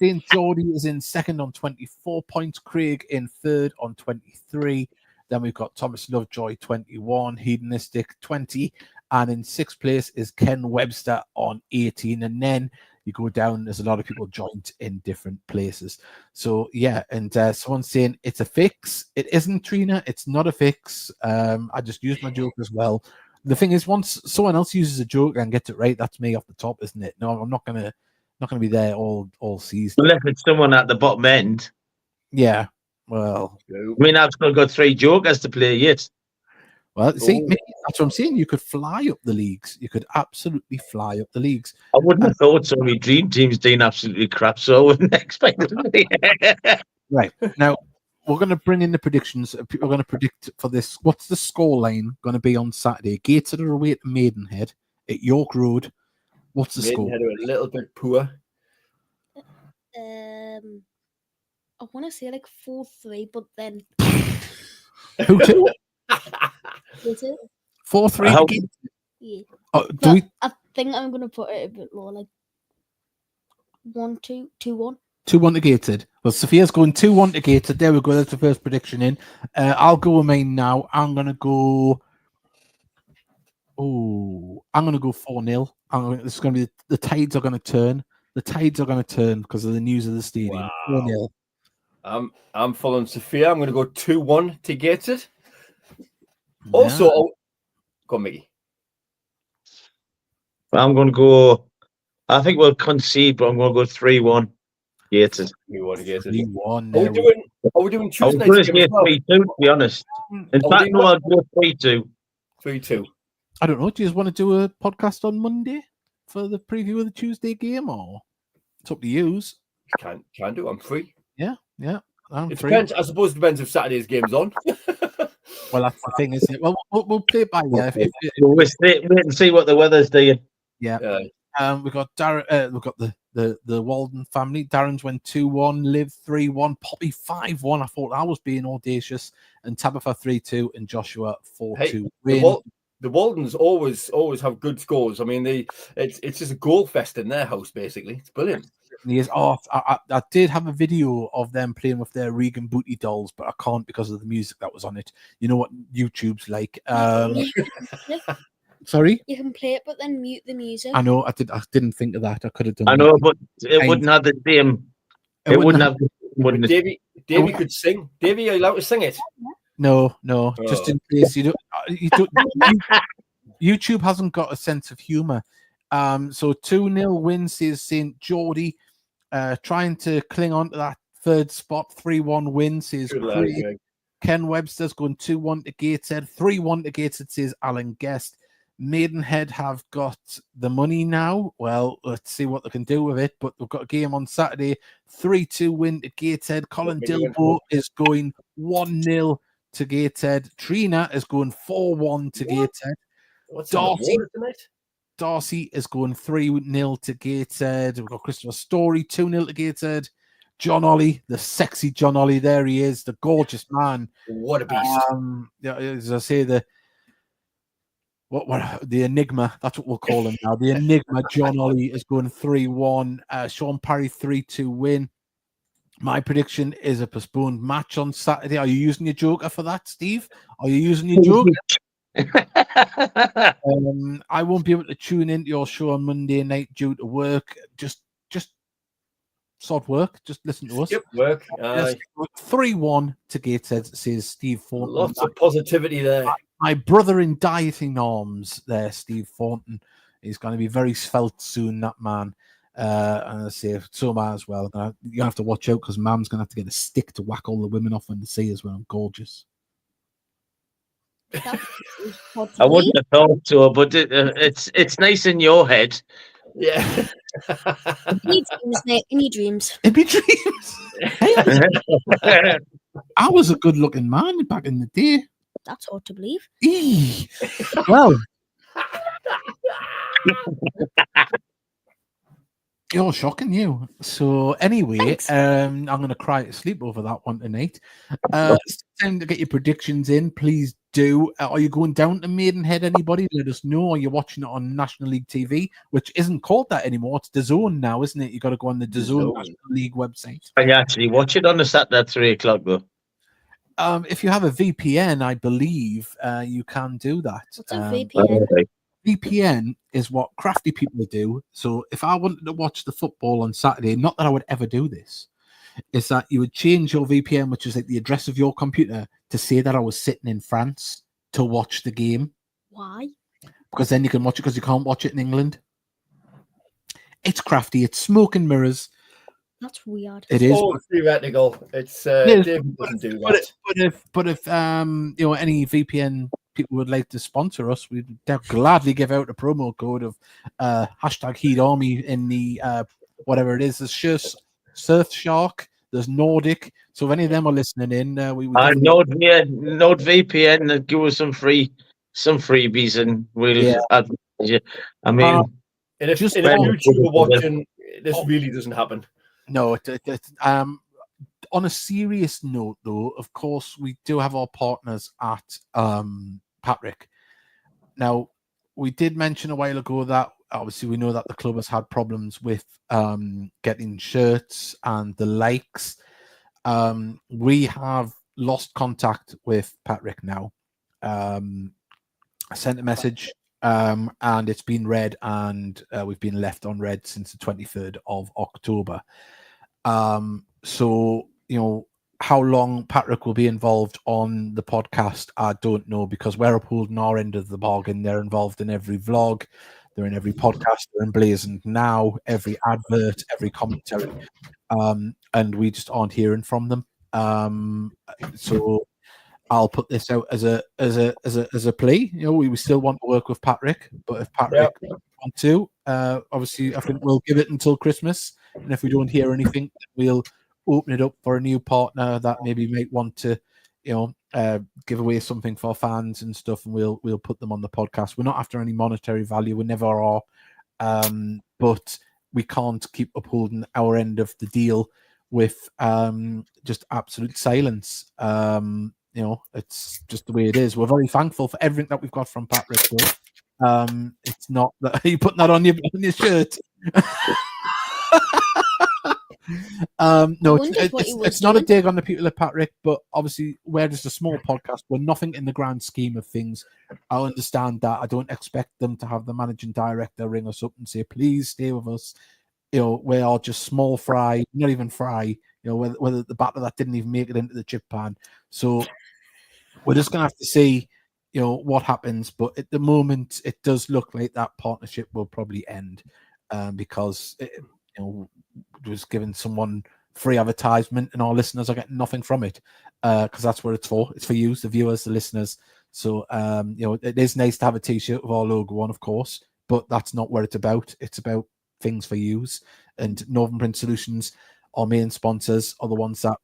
St. Geordie is in second on 24 points. Craig in third on 23. Then we've got Thomas Lovejoy 21, Hedonistic 20, and in sixth place is Ken Webster on 18. And then you go down, there's a lot of people joined in different places. So yeah, and someone's saying it's a fix. It isn't, Trina. It's not a fix. I just used my joke as well. The thing is, once someone else uses a joke and gets it right, that's me off the top, isn't it? No, I'm not gonna be there all season. Unless it's someone at the bottom end. Yeah. Well, I mean, I've still got 3 jokers to play yet. Well, see, Mickey, that's what I'm saying. You could fly up the leagues. You could absolutely fly up the leagues. I wouldn't have thought so. My dream team's doing absolutely crap, so I wouldn't expect it. Right now. We're going to bring in the predictions. People are going to predict for this. What's the scoreline going to be on Saturday? Gateshead are away to Maidenhead at York Road. What's the score? Maidenhead are a little bit poor. I want to say like 4-3, but then 2-2? 4-3. Yeah. Oh, I think I'm going to put it a bit lower, like 1-2, 2-1. 2-1 to Gateshead. Well, Sophia's going 2-1 to Gateshead. There we go. That's the first prediction in. I'll go with mine now. I'm going to go 4-0. This is going to be the tides are going to turn. The tides are going to turn because of the news of the stadium. Wow. 4-0. I'm following Sophia. I'm going to go 2-1 to Gateshead. Also, go on, Mickey. I'm going to go. I think we'll concede, but I'm going to go 3-1. Gateshead. 3-1. Are we doing Tuesday? I was going to say 3-2, to be honest. In fact, no, I'll go 3-2. 3-2. I don't know. Do you just want to do a podcast on Monday for the preview of the Tuesday game, or it's up to you? Can do. I'm free. Yeah. It depends. I suppose it depends if Saturday's game's on. Well, that's the thing, isn't it? Well, we'll play it by ear. We'll wait and see what the weather's doing. Yeah. We've got Darren. We've got the the Walden family. Darren's went 2-1, Liv 3-1, Poppy 5-1. I thought I was being audacious, and Tabitha 3-2, and Joshua 4-2 win. The Waldens always have good scores. I mean, it's just a goal fest in their house, basically. It's brilliant. Yes. Oh, I did have a video of them playing with their Regan Booty dolls, but I can't because of the music that was on it. You know what YouTube's like. Sorry? You can play it, but then mute the music. I know. I didn't think of that. I could have done. I know, but it wouldn't have the same. It wouldn't have. Wouldn't it? Davey could sing. Davey, are you allowed to sing it? No. Just in case you don't. YouTube hasn't got a sense of humor. So 2-0 win, says St. Geordie, trying to cling on to that third spot. 3-1 win, says Craig. Ken Webster's going 2-1 to Gateshead. 3-1 to Gateshead, says Alan Guest. Maidenhead have got the money now. Well, let's see what they can do with it. But we've got a game on Saturday. 3-2 win to Gateshead. Colin Dilbo is going 1-0 to Gateshead. Trina is going 4-1 to Gateshead. Darcy is going 3-0 to Gateshead. We've got Christopher Story 2-0 to Gateshead. John Ollie, the sexy John Ollie, there he is, the gorgeous man. What a beast! As I say, the Enigma, that's what we'll call him now. The Enigma, John Ollie, is going 3-1. Sean Parry 3-2 win. My prediction is a postponed match on Saturday. Are you using your joker for that, Steve? Are you using your joker? I won't be able to tune into your show on Monday night due to work. Just sod work. Just listen to us. Skip work. 3-1 to Gateshead, says Steve Thornton. Lots of positivity there. My brother in dieting arms there, Steve Thornton. He's going to be very svelte soon, that man. And I say, so am I as well. You have to watch out because Mam's going to have to get a stick to whack all the women off when they see us when I'm gorgeous. I wouldn't have thought so, but it's nice in your head. Yeah. In your dreams. In your dreams. I was a good-looking man back in the day. That's hard to believe. Well, you're shocking, you. So anyway, I'm going to cry to sleep over that one tonight. It's time to get your predictions in. Please do. Are you going down to Maidenhead, anybody? Let us know. Are you watching it on National League TV, which isn't called that anymore? It's DAZN now, isn't it? You got to go on the DAZN National League website. Can you actually watch it on the Saturday at 3 o'clock, though? If you have a VPN, I believe you can do that. What's a VPN? VPN is what crafty people do. So if I wanted to watch the football on Saturday, not that I would ever do this, is that you would change your VPN, which is like the address of your computer, to say that I was sitting in France to watch the game. Why? Because then you can watch it because you can't watch it in England. It's crafty. It's smoke and mirrors. That's weird. It's all theoretical. It's David doesn't do that. But if any VPN people would like to sponsor us, we'd gladly give out a promo code of hashtag Heat Army in the whatever it is. There's Surfshark, there's Nordic. So if any of them are listening in, we NordVPN, give us some freebies, and we'll advertise you. I mean, and if YouTube are watching, this really doesn't happen. No, on a serious note, though, of course, we do have our partners at Patrick. Now, we did mention a while ago that obviously we know that the club has had problems with getting shirts and the likes. We have lost contact with Patrick now. I sent a message and it's been read, and we've been left unread since the 23rd of October. So, how long Patrick will be involved on the podcast, I don't know, because we're upholding our end of the bargain. They're involved in every vlog, they're in every podcast, they're emblazoned now, every advert, every commentary, and we just aren't hearing from them. So I'll put this out as a plea. We still want to work with Patrick, but if Patrick wants to, obviously I think we'll give it until Christmas, and if we don't hear anything, we'll open it up for a new partner that maybe might want to, give away something for fans and stuff, and we'll put them on the podcast. We're not after any monetary value, we never are, but we can't keep upholding our end of the deal with just absolute silence. It's just the way it is. We're very thankful for everything that we've got from Patrick. It's not that you putting that on your shirt. No, it's not a dig on the people at Patrick, but obviously we're just a small podcast. We're nothing in the grand scheme of things. I understand that. I don't expect them to have the managing director ring us up and say, please stay with us. We are just small fry, not even fry, whether the batter that didn't even make it into the chip pan. So we're just going to have to see, what happens. But at the moment, it does look like that partnership will probably end because it was giving someone free advertisement and our listeners are getting nothing from it because that's what it's for. It's for you, the viewers, the listeners. So, it is nice to have a T-shirt with our logo on, of course, but that's not what it's about. It's about things for use, and Northern Print Solutions, our main sponsors, are the ones that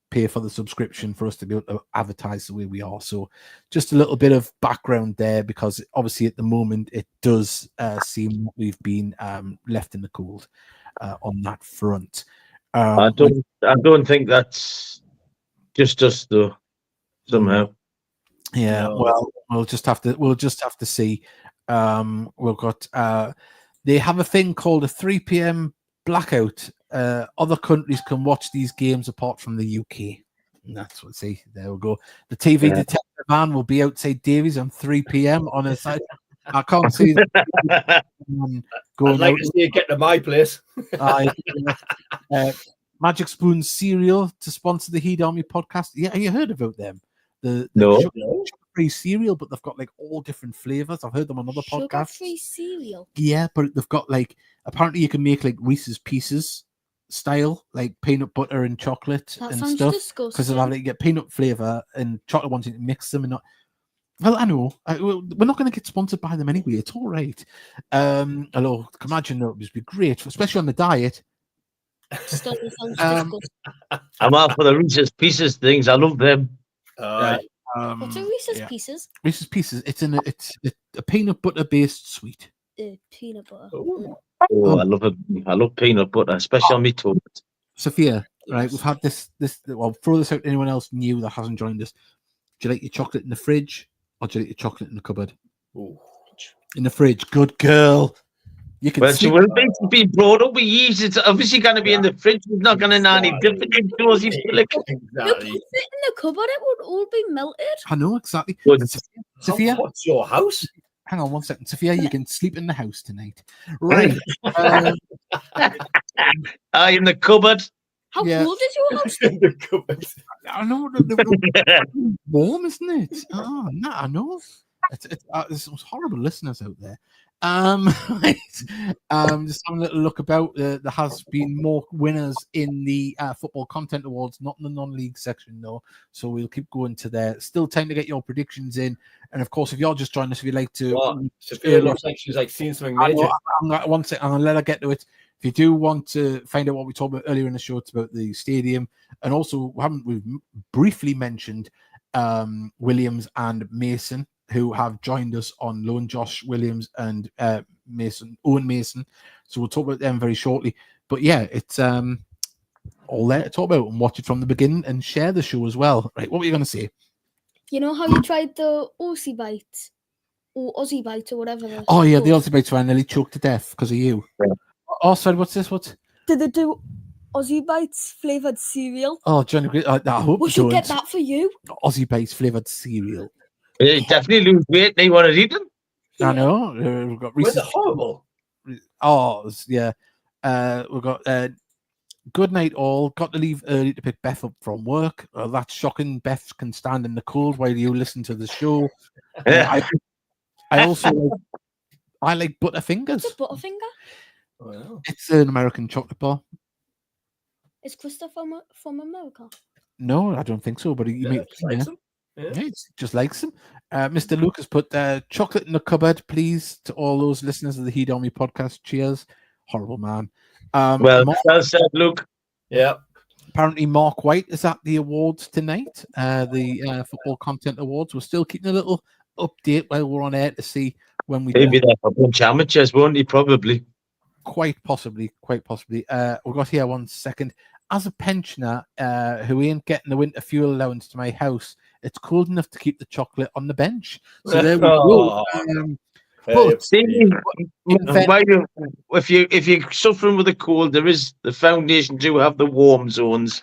pay for the subscription for us to be able to advertise the way we are. So just a little bit of background there, because obviously at the moment it does seem that we've been left in the cold on that front. I don't think that's just us though, somehow. Yeah, No. well, we'll just have to see. We've got they have a thing called a 3 p.m. blackout. Other countries can watch these games apart from the UK. And that's what. See, there we go. The TV detector van will be outside Davies on 3 p.m. on a side. I can't see that going I'd like out. to see it get to my place. Magic Spoon cereal to sponsor the Heed Army podcast. Yeah, you heard about them? The No. sugar-free cereal, but they've got like all different flavors. I've heard them on other podcasts. Sugar-free cereal. Yeah, but they've got like, apparently you can make like Reese's Pieces style, like peanut butter and chocolate That and sounds stuff. disgusting. Because they'll have like, get peanut flavor and chocolate ones, you can mix them and not. Well, I know. We're not going to get sponsored by them anyway. It's all right. Although, imagine that would be great, especially on the diet. Still sounds disgusting. I'm out for the Reese's Pieces things. I love them. What's a Reese's Pieces? Reese's Pieces. It's a peanut butter based sweet. Peanut butter. Oh, I love peanut butter, especially on my toast. Sophia, right? We've had this. Well, throw this out to anyone else new that hasn't joined us. Do you like your chocolate in the fridge, or do you like your chocolate in the cupboard? Ooh. In the fridge. Good girl. You can. Well, she will be brought up with yeast. It's obviously going to be in the fridge. It's not going to know any different. Exactly. Look, if it in the cupboard, it would all be melted. I know exactly. Good. Sophia, What's your house? hang on 1 second. Sophia, you can sleep in the house tonight. Right. In the cupboard. How Yeah. cold is your house? In the cupboard. I know. Warm, isn't it? Oh, no, I know. There's some horrible listeners out there. Right. Just having a little look about. There has been more winners in the football content awards, not in the non-league section though. So we'll keep going to there. Still time to get your predictions in, and of course, if you're just joining us, if you'd like to, Sophia looks like she's like seeing something major. I'm gonna let her get to it. If you do want to find out what we talked about earlier in the show, it's about the stadium, and also we've briefly mentioned Williams and Mason, who have joined us on loan, Josh Williams and Owen Mason. So we'll talk about them very shortly. But yeah, it's all there to talk about, and watch it from the beginning and share the show as well. Right, what were you going to say? You know how you tried the Aussie bite or Aussie bite or whatever? Oh yeah, the Aussie bites were nearly choked to death because of you. Yeah. Oh, sorry, what's this? What? Did they do Aussie bites flavoured cereal? Oh, Johnny, I hope We you should don't. get that for you. Aussie bites flavoured cereal. You definitely lose weight. They want to eat them. I know. We've got Was Reese's. it horrible? Oh, yeah. We've got good night all. Got to leave early to pick Beth up from work. That's shocking. Beth can stand in the cold while you listen to the show. I also I like Butterfingers. What's a Butterfinger? Wow. It's an American chocolate bar. Is Christopher from America? No, I don't think so. But he makes just likes them. Yeah, it's just likes them. Mr. Lucas put chocolate in the cupboard, please, to all those listeners of the Heed Army podcast. Cheers. Horrible man. Well said, Luke. Yeah. Apparently, Mark White is at the awards tonight, the Football Content Awards. We're still keeping a little update while we're on air to see when we He'll be do. there for a bunch of amateurs, won't he? Probably. quite possibly. We've got here 1 second. As a pensioner who ain't getting the winter fuel allowance to my house, it's cold enough to keep the chocolate on the bench. So there we go. But if you're suffering with a cold, there is the foundation do have the warm zones.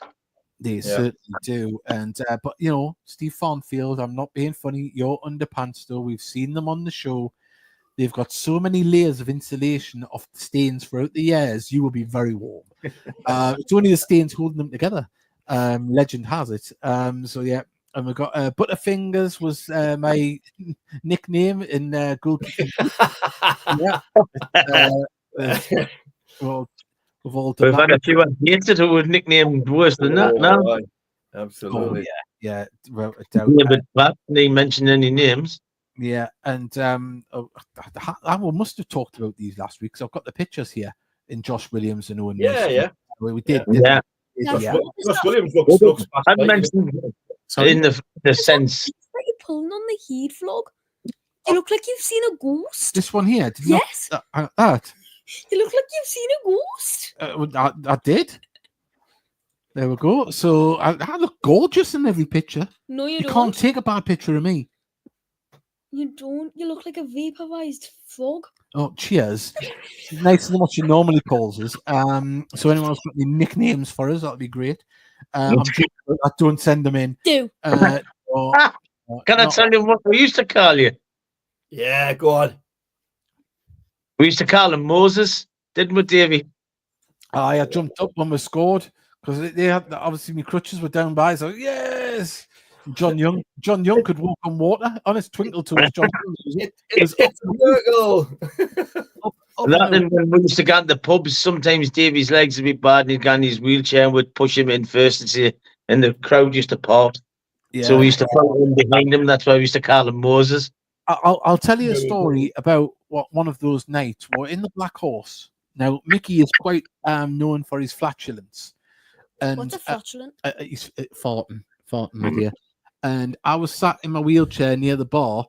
They certainly do. And but you know, Steve Farnfield, I'm not being funny. Your underpants, though, we've seen them on the show. They've got so many layers of insulation of stains throughout the years. You will be very warm. It's only the stains holding them together. Legend has it. So yeah. And we've got Butterfingers was my nickname in goalkeeping. Well, we've had a few hated who were nicknamed worse than that now. Right. Absolutely. Yeah. Well, but they mention any names. Yeah, and I must have talked about these last week because I've got the pictures here in Josh Williams and Owen. Yeah. We did. Josh Williams looks I mentioned in the sense. Are you pulling on the heat vlog? You look like you've seen a ghost. This one here. Did yes. That. You look like you've seen a ghost. I did. There we go. So I look gorgeous in every picture. No, you You don't. can't take a bad picture of me. You don't. You look like a vaporized frog. Oh, cheers. Nicer than what she normally calls us. So anyone else got any nicknames for us? That'd be great. I'm sure I don't send them in. Do. Can I tell you what we used to call you? Yeah, go on. We used to call him Moses, didn't we, Davey? I jumped up when we scored because they had obviously my crutches were down by. So yes, John Young could walk on water. Honest twinkle to us, John. It's a miracle. That when we used to go to the pubs, sometimes Davey's legs would be bad and he'd go in his wheelchair and would push him in first and say, and the crowd used to part. Yeah. So we used to follow him behind him. That's why we used to call him Moses. I'll tell you a story about one of those nights. We're in the Black Horse. Now, Mickey is quite known for his flatulence. And, What's a flatulent? He's farting, my dear. And I was sat in my wheelchair near the bar,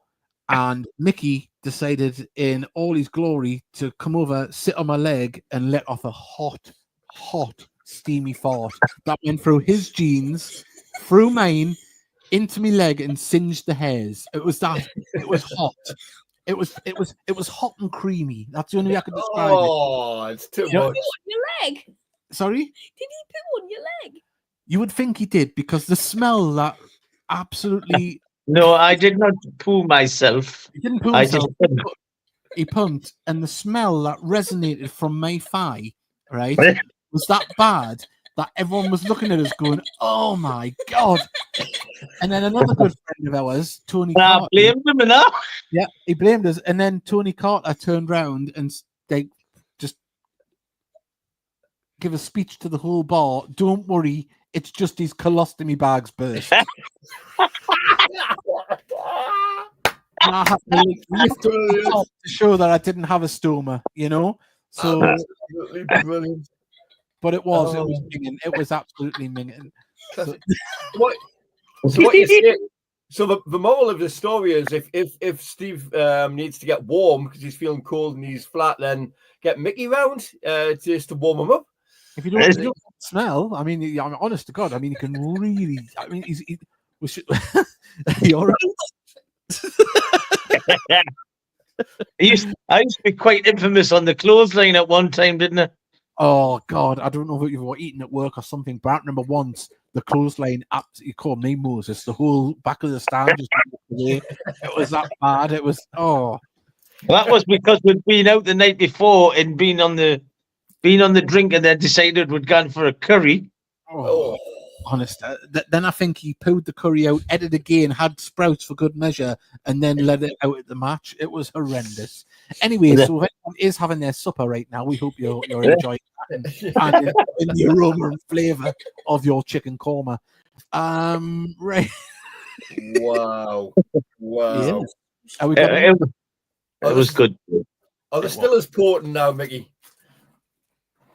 and Mickey decided in all his glory to come over, sit on my leg, and let off a hot, steamy fart that went through his jeans, through mine, into my leg, and singed the hairs. It was hot. It was hot and creamy. That's the only way I could describe it. Oh, it's too much. On your leg? Sorry? Did he poo on your leg? You would think he did because the smell that absolutely. No, I did not poo myself. He didn't poo himself. He pumped, and the smell that resonated from my thigh, right, was that bad that everyone was looking at us going, "Oh my god!" And then another good friend of ours, Tony Carter, I blamed him enough. Yeah, he blamed us, and then Tony Carter turned round and they just give a speech to the whole bar. Don't worry, it's just his colostomy bags burst. And I had to lift up the top to show that I didn't have a stoma, you know. So absolutely brilliant. But it was minging. It was absolutely minging. So what you say? So the moral of the story is if Steve needs to get warm because he's feeling cold and he's flat, then get Mickey round just to warm him up. If you don't smell, I mean, I'm honest to God. I mean, you can really. I mean, we should. You're I used to be quite infamous on the clothesline at one time, didn't I? Oh God, I don't know if you were eating at work or something. But I remember once the clothesline absolutely called me Moses. The whole back of the stand just away. It was that bad. It was That was because we'd been out the night before and been on the drink, and then decided we'd gone for a curry. Oh. Honest. Then I think he pulled the curry out, ate it again, had sprouts for good measure, and then let it out at the match. It was horrendous. Anyway, so if anyone is having their supper right now, we hope you're enjoying that and in the aroma and flavour of your chicken korma. Right. Wow. Yeah. It was good. Are they still as potent now, Mickey?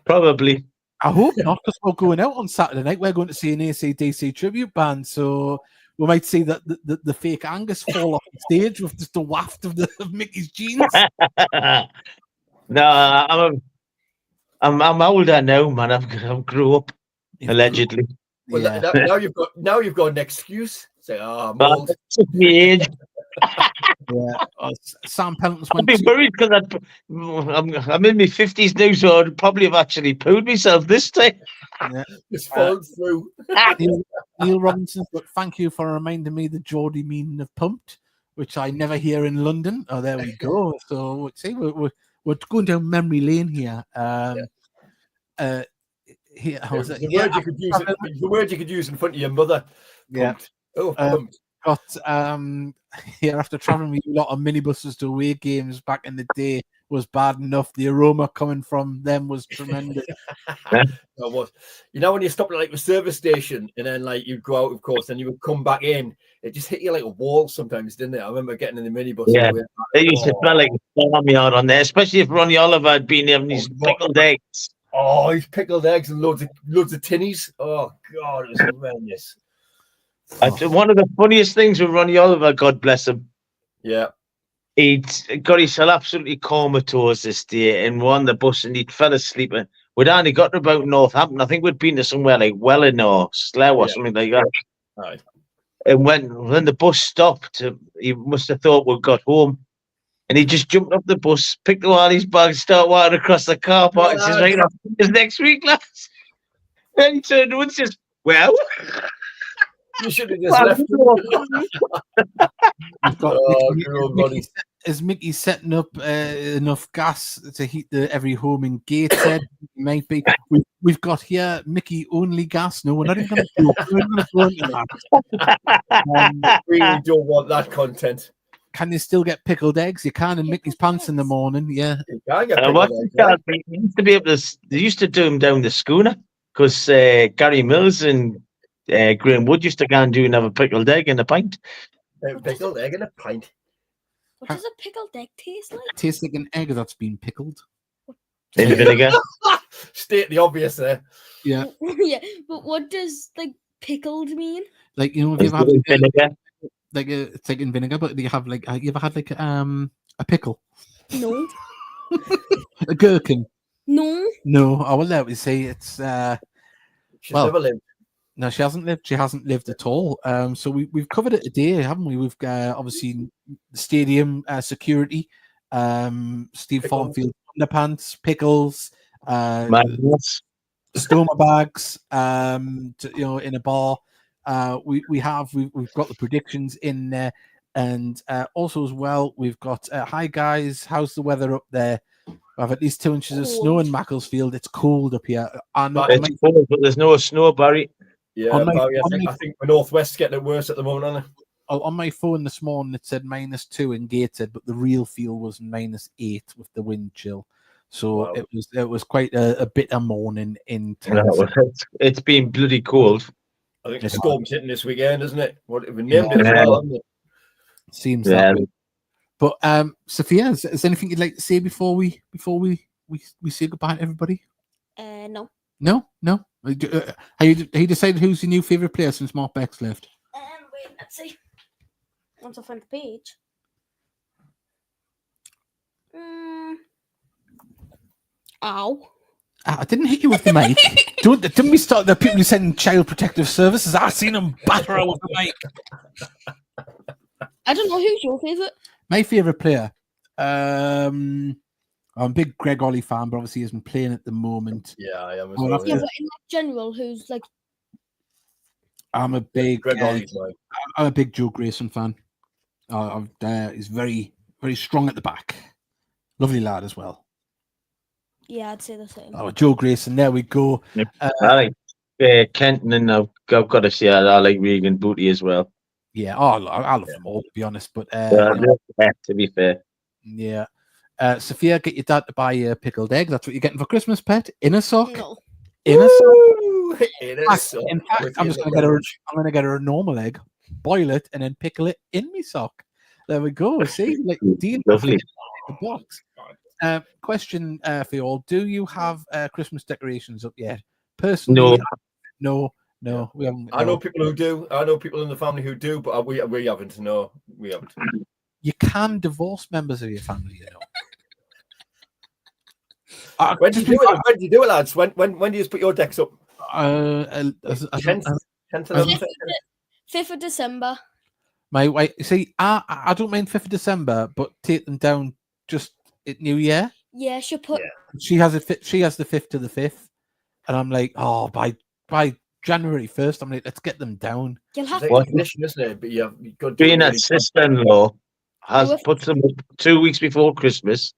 Probably. I hope not, because we're going out on Saturday night. We're going to see an AC/DC tribute band, so we might see that the fake Angus fall off the stage with just a waft of Mickey's jeans. No, I'm older now, man. I've grew up allegedly. Well, Yeah. now you've got an excuse. Say, I'm But old. it took me age. Yeah. Sam Pelton's I'd went be to worried because I'm in my 50s now, so I'd probably have actually pooed myself this time. Just followed through. Neil Robinson, but thank you for reminding me the Geordie meaning of pumped, which I never hear in London. Oh, there we go. So see, we're going down memory lane here. Here, I was The yeah, word you could use. The word you could use in front of your mother. Yeah. Pumped. Oh, pumped. got here after traveling with a lot of minibuses to away games back in the day was bad enough. The aroma coming from them was tremendous. That was. You know when you stopped at like the service station and then like you'd go out, of course, and you would come back in. It just hit you like a wall sometimes, didn't it? I remember getting in the minibus. Yeah. And It used to smell like a farmyard on there, especially if Ronnie Oliver had been having these pickled eggs. Oh, he's pickled eggs and loads of tinnies. Oh God, it was horrendous. One of the funniest things with Ronnie Oliver, God bless him, Yeah. he'd got himself absolutely comatose this day and we're on the bus and he'd fell asleep. And we'd only got to about Northampton. I think we'd been to somewhere like Whelan or Slough or something like that. Right. And when the bus stopped, he must have thought we'd got home. And he just jumped up the bus, picked up all his bags, started walking across the car park and says, right, I'll see you next week, lads. And he turned and says, well, you should have just left. Is Mickey setting up enough gas to heat every home in Gateshead? Might be. We've got here Mickey only gas. No, we're not even going to go into that. Really don't want that content. Can you still get pickled eggs? You can in Mickey's pants in the morning. Yeah. You can get pickled eggs. They used to be able to. They used to do them down the schooner because Gary Mills and Graham Wood used to go and do another pickled egg in a pint. Pickled egg in a pint. What does a pickled egg taste like? Tastes like an egg that's been pickled. In vinegar. State the obvious there. Yeah. Yeah, but what does like pickled mean? Like, you know, if you have vinegar. Like it's like in vinegar, but do you have like you ever had like a pickle? No. A gherkin? No. No, I will let you say it's She's never lived. No, she hasn't lived. She hasn't lived at all. So we've covered it today, haven't we? We've obviously the stadium security, Steve Farmfield underpants, pickles, stoma bags, in a bar. We've got the predictions in there, and also as well we've got hi guys, how's the weather up there? We have at least 2 inches of snow in Macclesfield. It's cold up here. It's cold, but there's no snow, Barry. Yeah, Barry, I think the northwest's getting it worse at the moment, isn't it? On my phone this morning it said -2 in Gateshead, but the real feel was -8 with the wind chill. So wow. it was quite a bitter morning in town. It's been bloody cold. I think the storm's hitting this weekend, isn't it? What we named it as well, haven't it? Seems that way. But Sophia, is there anything you'd like to say before we say goodbye to everybody? No. No. Have you decided who's your new favourite player since Mark Beck's left? Wait, let's see. Once I find the page. Ow. I didn't hit you with the mic. Didn't we start the people who send child protective services? I've seen them batter out with the mic. I don't know who's your favourite. My favourite player. I'm a big Greg Ollie fan, but obviously he isn't playing at the moment. Yeah, I am as well. Yeah, but in general, who's like? I'm a big Greg Ollie's I'm a big Joe Grayson fan. He's very, very strong at the back. Lovely lad as well. Yeah, I'd say the same. Oh, Joe Grayson, there we go. I like Kenton, and I've got to say I like Regan Booty as well. Yeah, I love them all, to be honest. But to be fair, yeah. Sophia, get your dad to buy a pickled egg. That's what you're getting for Christmas, pet. In a sock. No. In a sock. In fact, I'm going to get her a normal egg, boil it, and then pickle it in my sock. There we go. See, like lovely. The box. Question for you all: do you have Christmas decorations up yet? Personally, no. We haven't. I know people who do. I know people in the family who do, but we haven't. No, we haven't. You can divorce members of your family, you know. When do you do it? When do you do it, lads? When do you put your decks up? 10th, 11th? 5th of December. My wife, see, I don't mind 5th of December, but take them down just at New Year. Yeah, she put. She has the 5th to the 5th, and I'm like, oh, by January 1st, I'm like, let's get them down. You'll have It's to. like a condition, isn't it? But you've got to do Being it a really sister-in-law has put them up 2 weeks before Christmas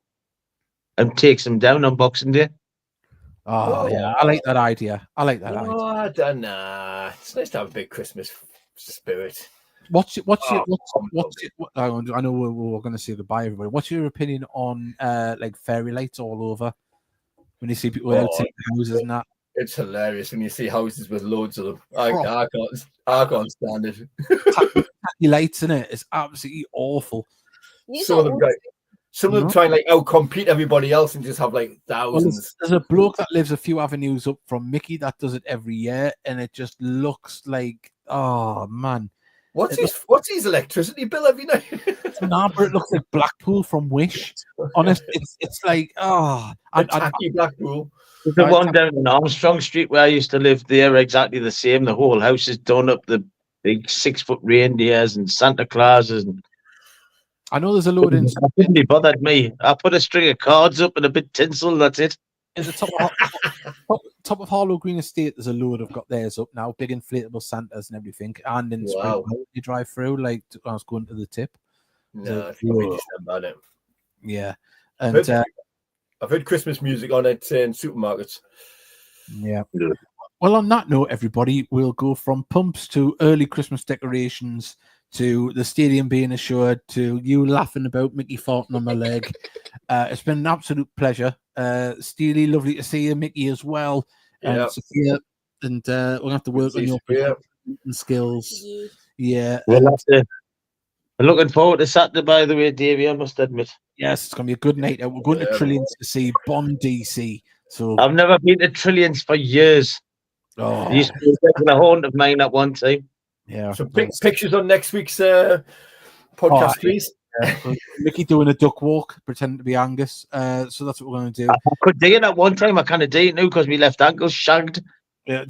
and takes them down on Boxing Day. Oh, yeah, I like that idea. I don't know. It's nice to have a big Christmas spirit. What's your I know we're going to say goodbye, everybody. What's your opinion on like fairy lights all over when you see people outside houses and that? It's hilarious when you see houses with loads of them. I can't stand it. Tacky lights in it. It's absolutely awful. Some of them try and like outcompete everybody else and just have like thousands. Well, there's a bloke that lives a few avenues up from Mickey that does it every year, and it just looks like, oh man. What's his electricity bill every night? Nah, but it looks like Blackpool from Wish. Honest, it's like, tacky Blackpool. The one down in Armstrong Street where I used to live, there exactly the same. The whole house is done up, the big 6-foot reindeers and Santa Clauses. And I know there's a load in. It didn't be bothered me. I put a string of cards up and a bit tinsel. That's it. In the top of Harlow Green Estate, there's a load I've got theirs up now, big inflatable Santas and everything. And in spring, you drive through, like I was going to the tip. No, it's really about it. Yeah, and I've heard Christmas music on it in supermarkets. Yeah. Well, on that note, everybody, we'll go from pumps to early Christmas decorations to the stadium being assured to you laughing about Mickey farting on my leg. It's been an absolute pleasure. Steely, lovely to see you, Mickey, as well. And Sophia, and we'll have to work on your skills. Yeah. I'm looking forward to Saturday, by the way, Davey, I must admit. Yes, it's going to be a good night out. We're going to Trillions to see Bond DC. So I've never been to Trillions for years. Oh, it used to be a haunt of mine at one time. Yeah. So pictures on next week's podcast, please. Yeah. Mickey doing a duck walk, pretending to be Angus. So that's what we're going to do. I could do it at one time. I kind of do it now because my left ankle's shagged. Yeah.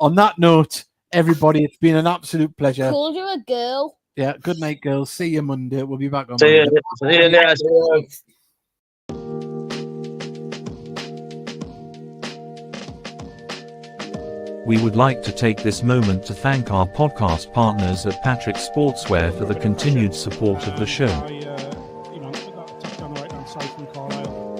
On that note, everybody, it's been an absolute pleasure. Called you a girl. Yeah. Good night, girls. See you Monday. We'll be back on See Monday. you later. We would like to take this moment to thank our podcast partners at Patrick Sportswear for the continued support of the show. Right-hand side from Carlisle.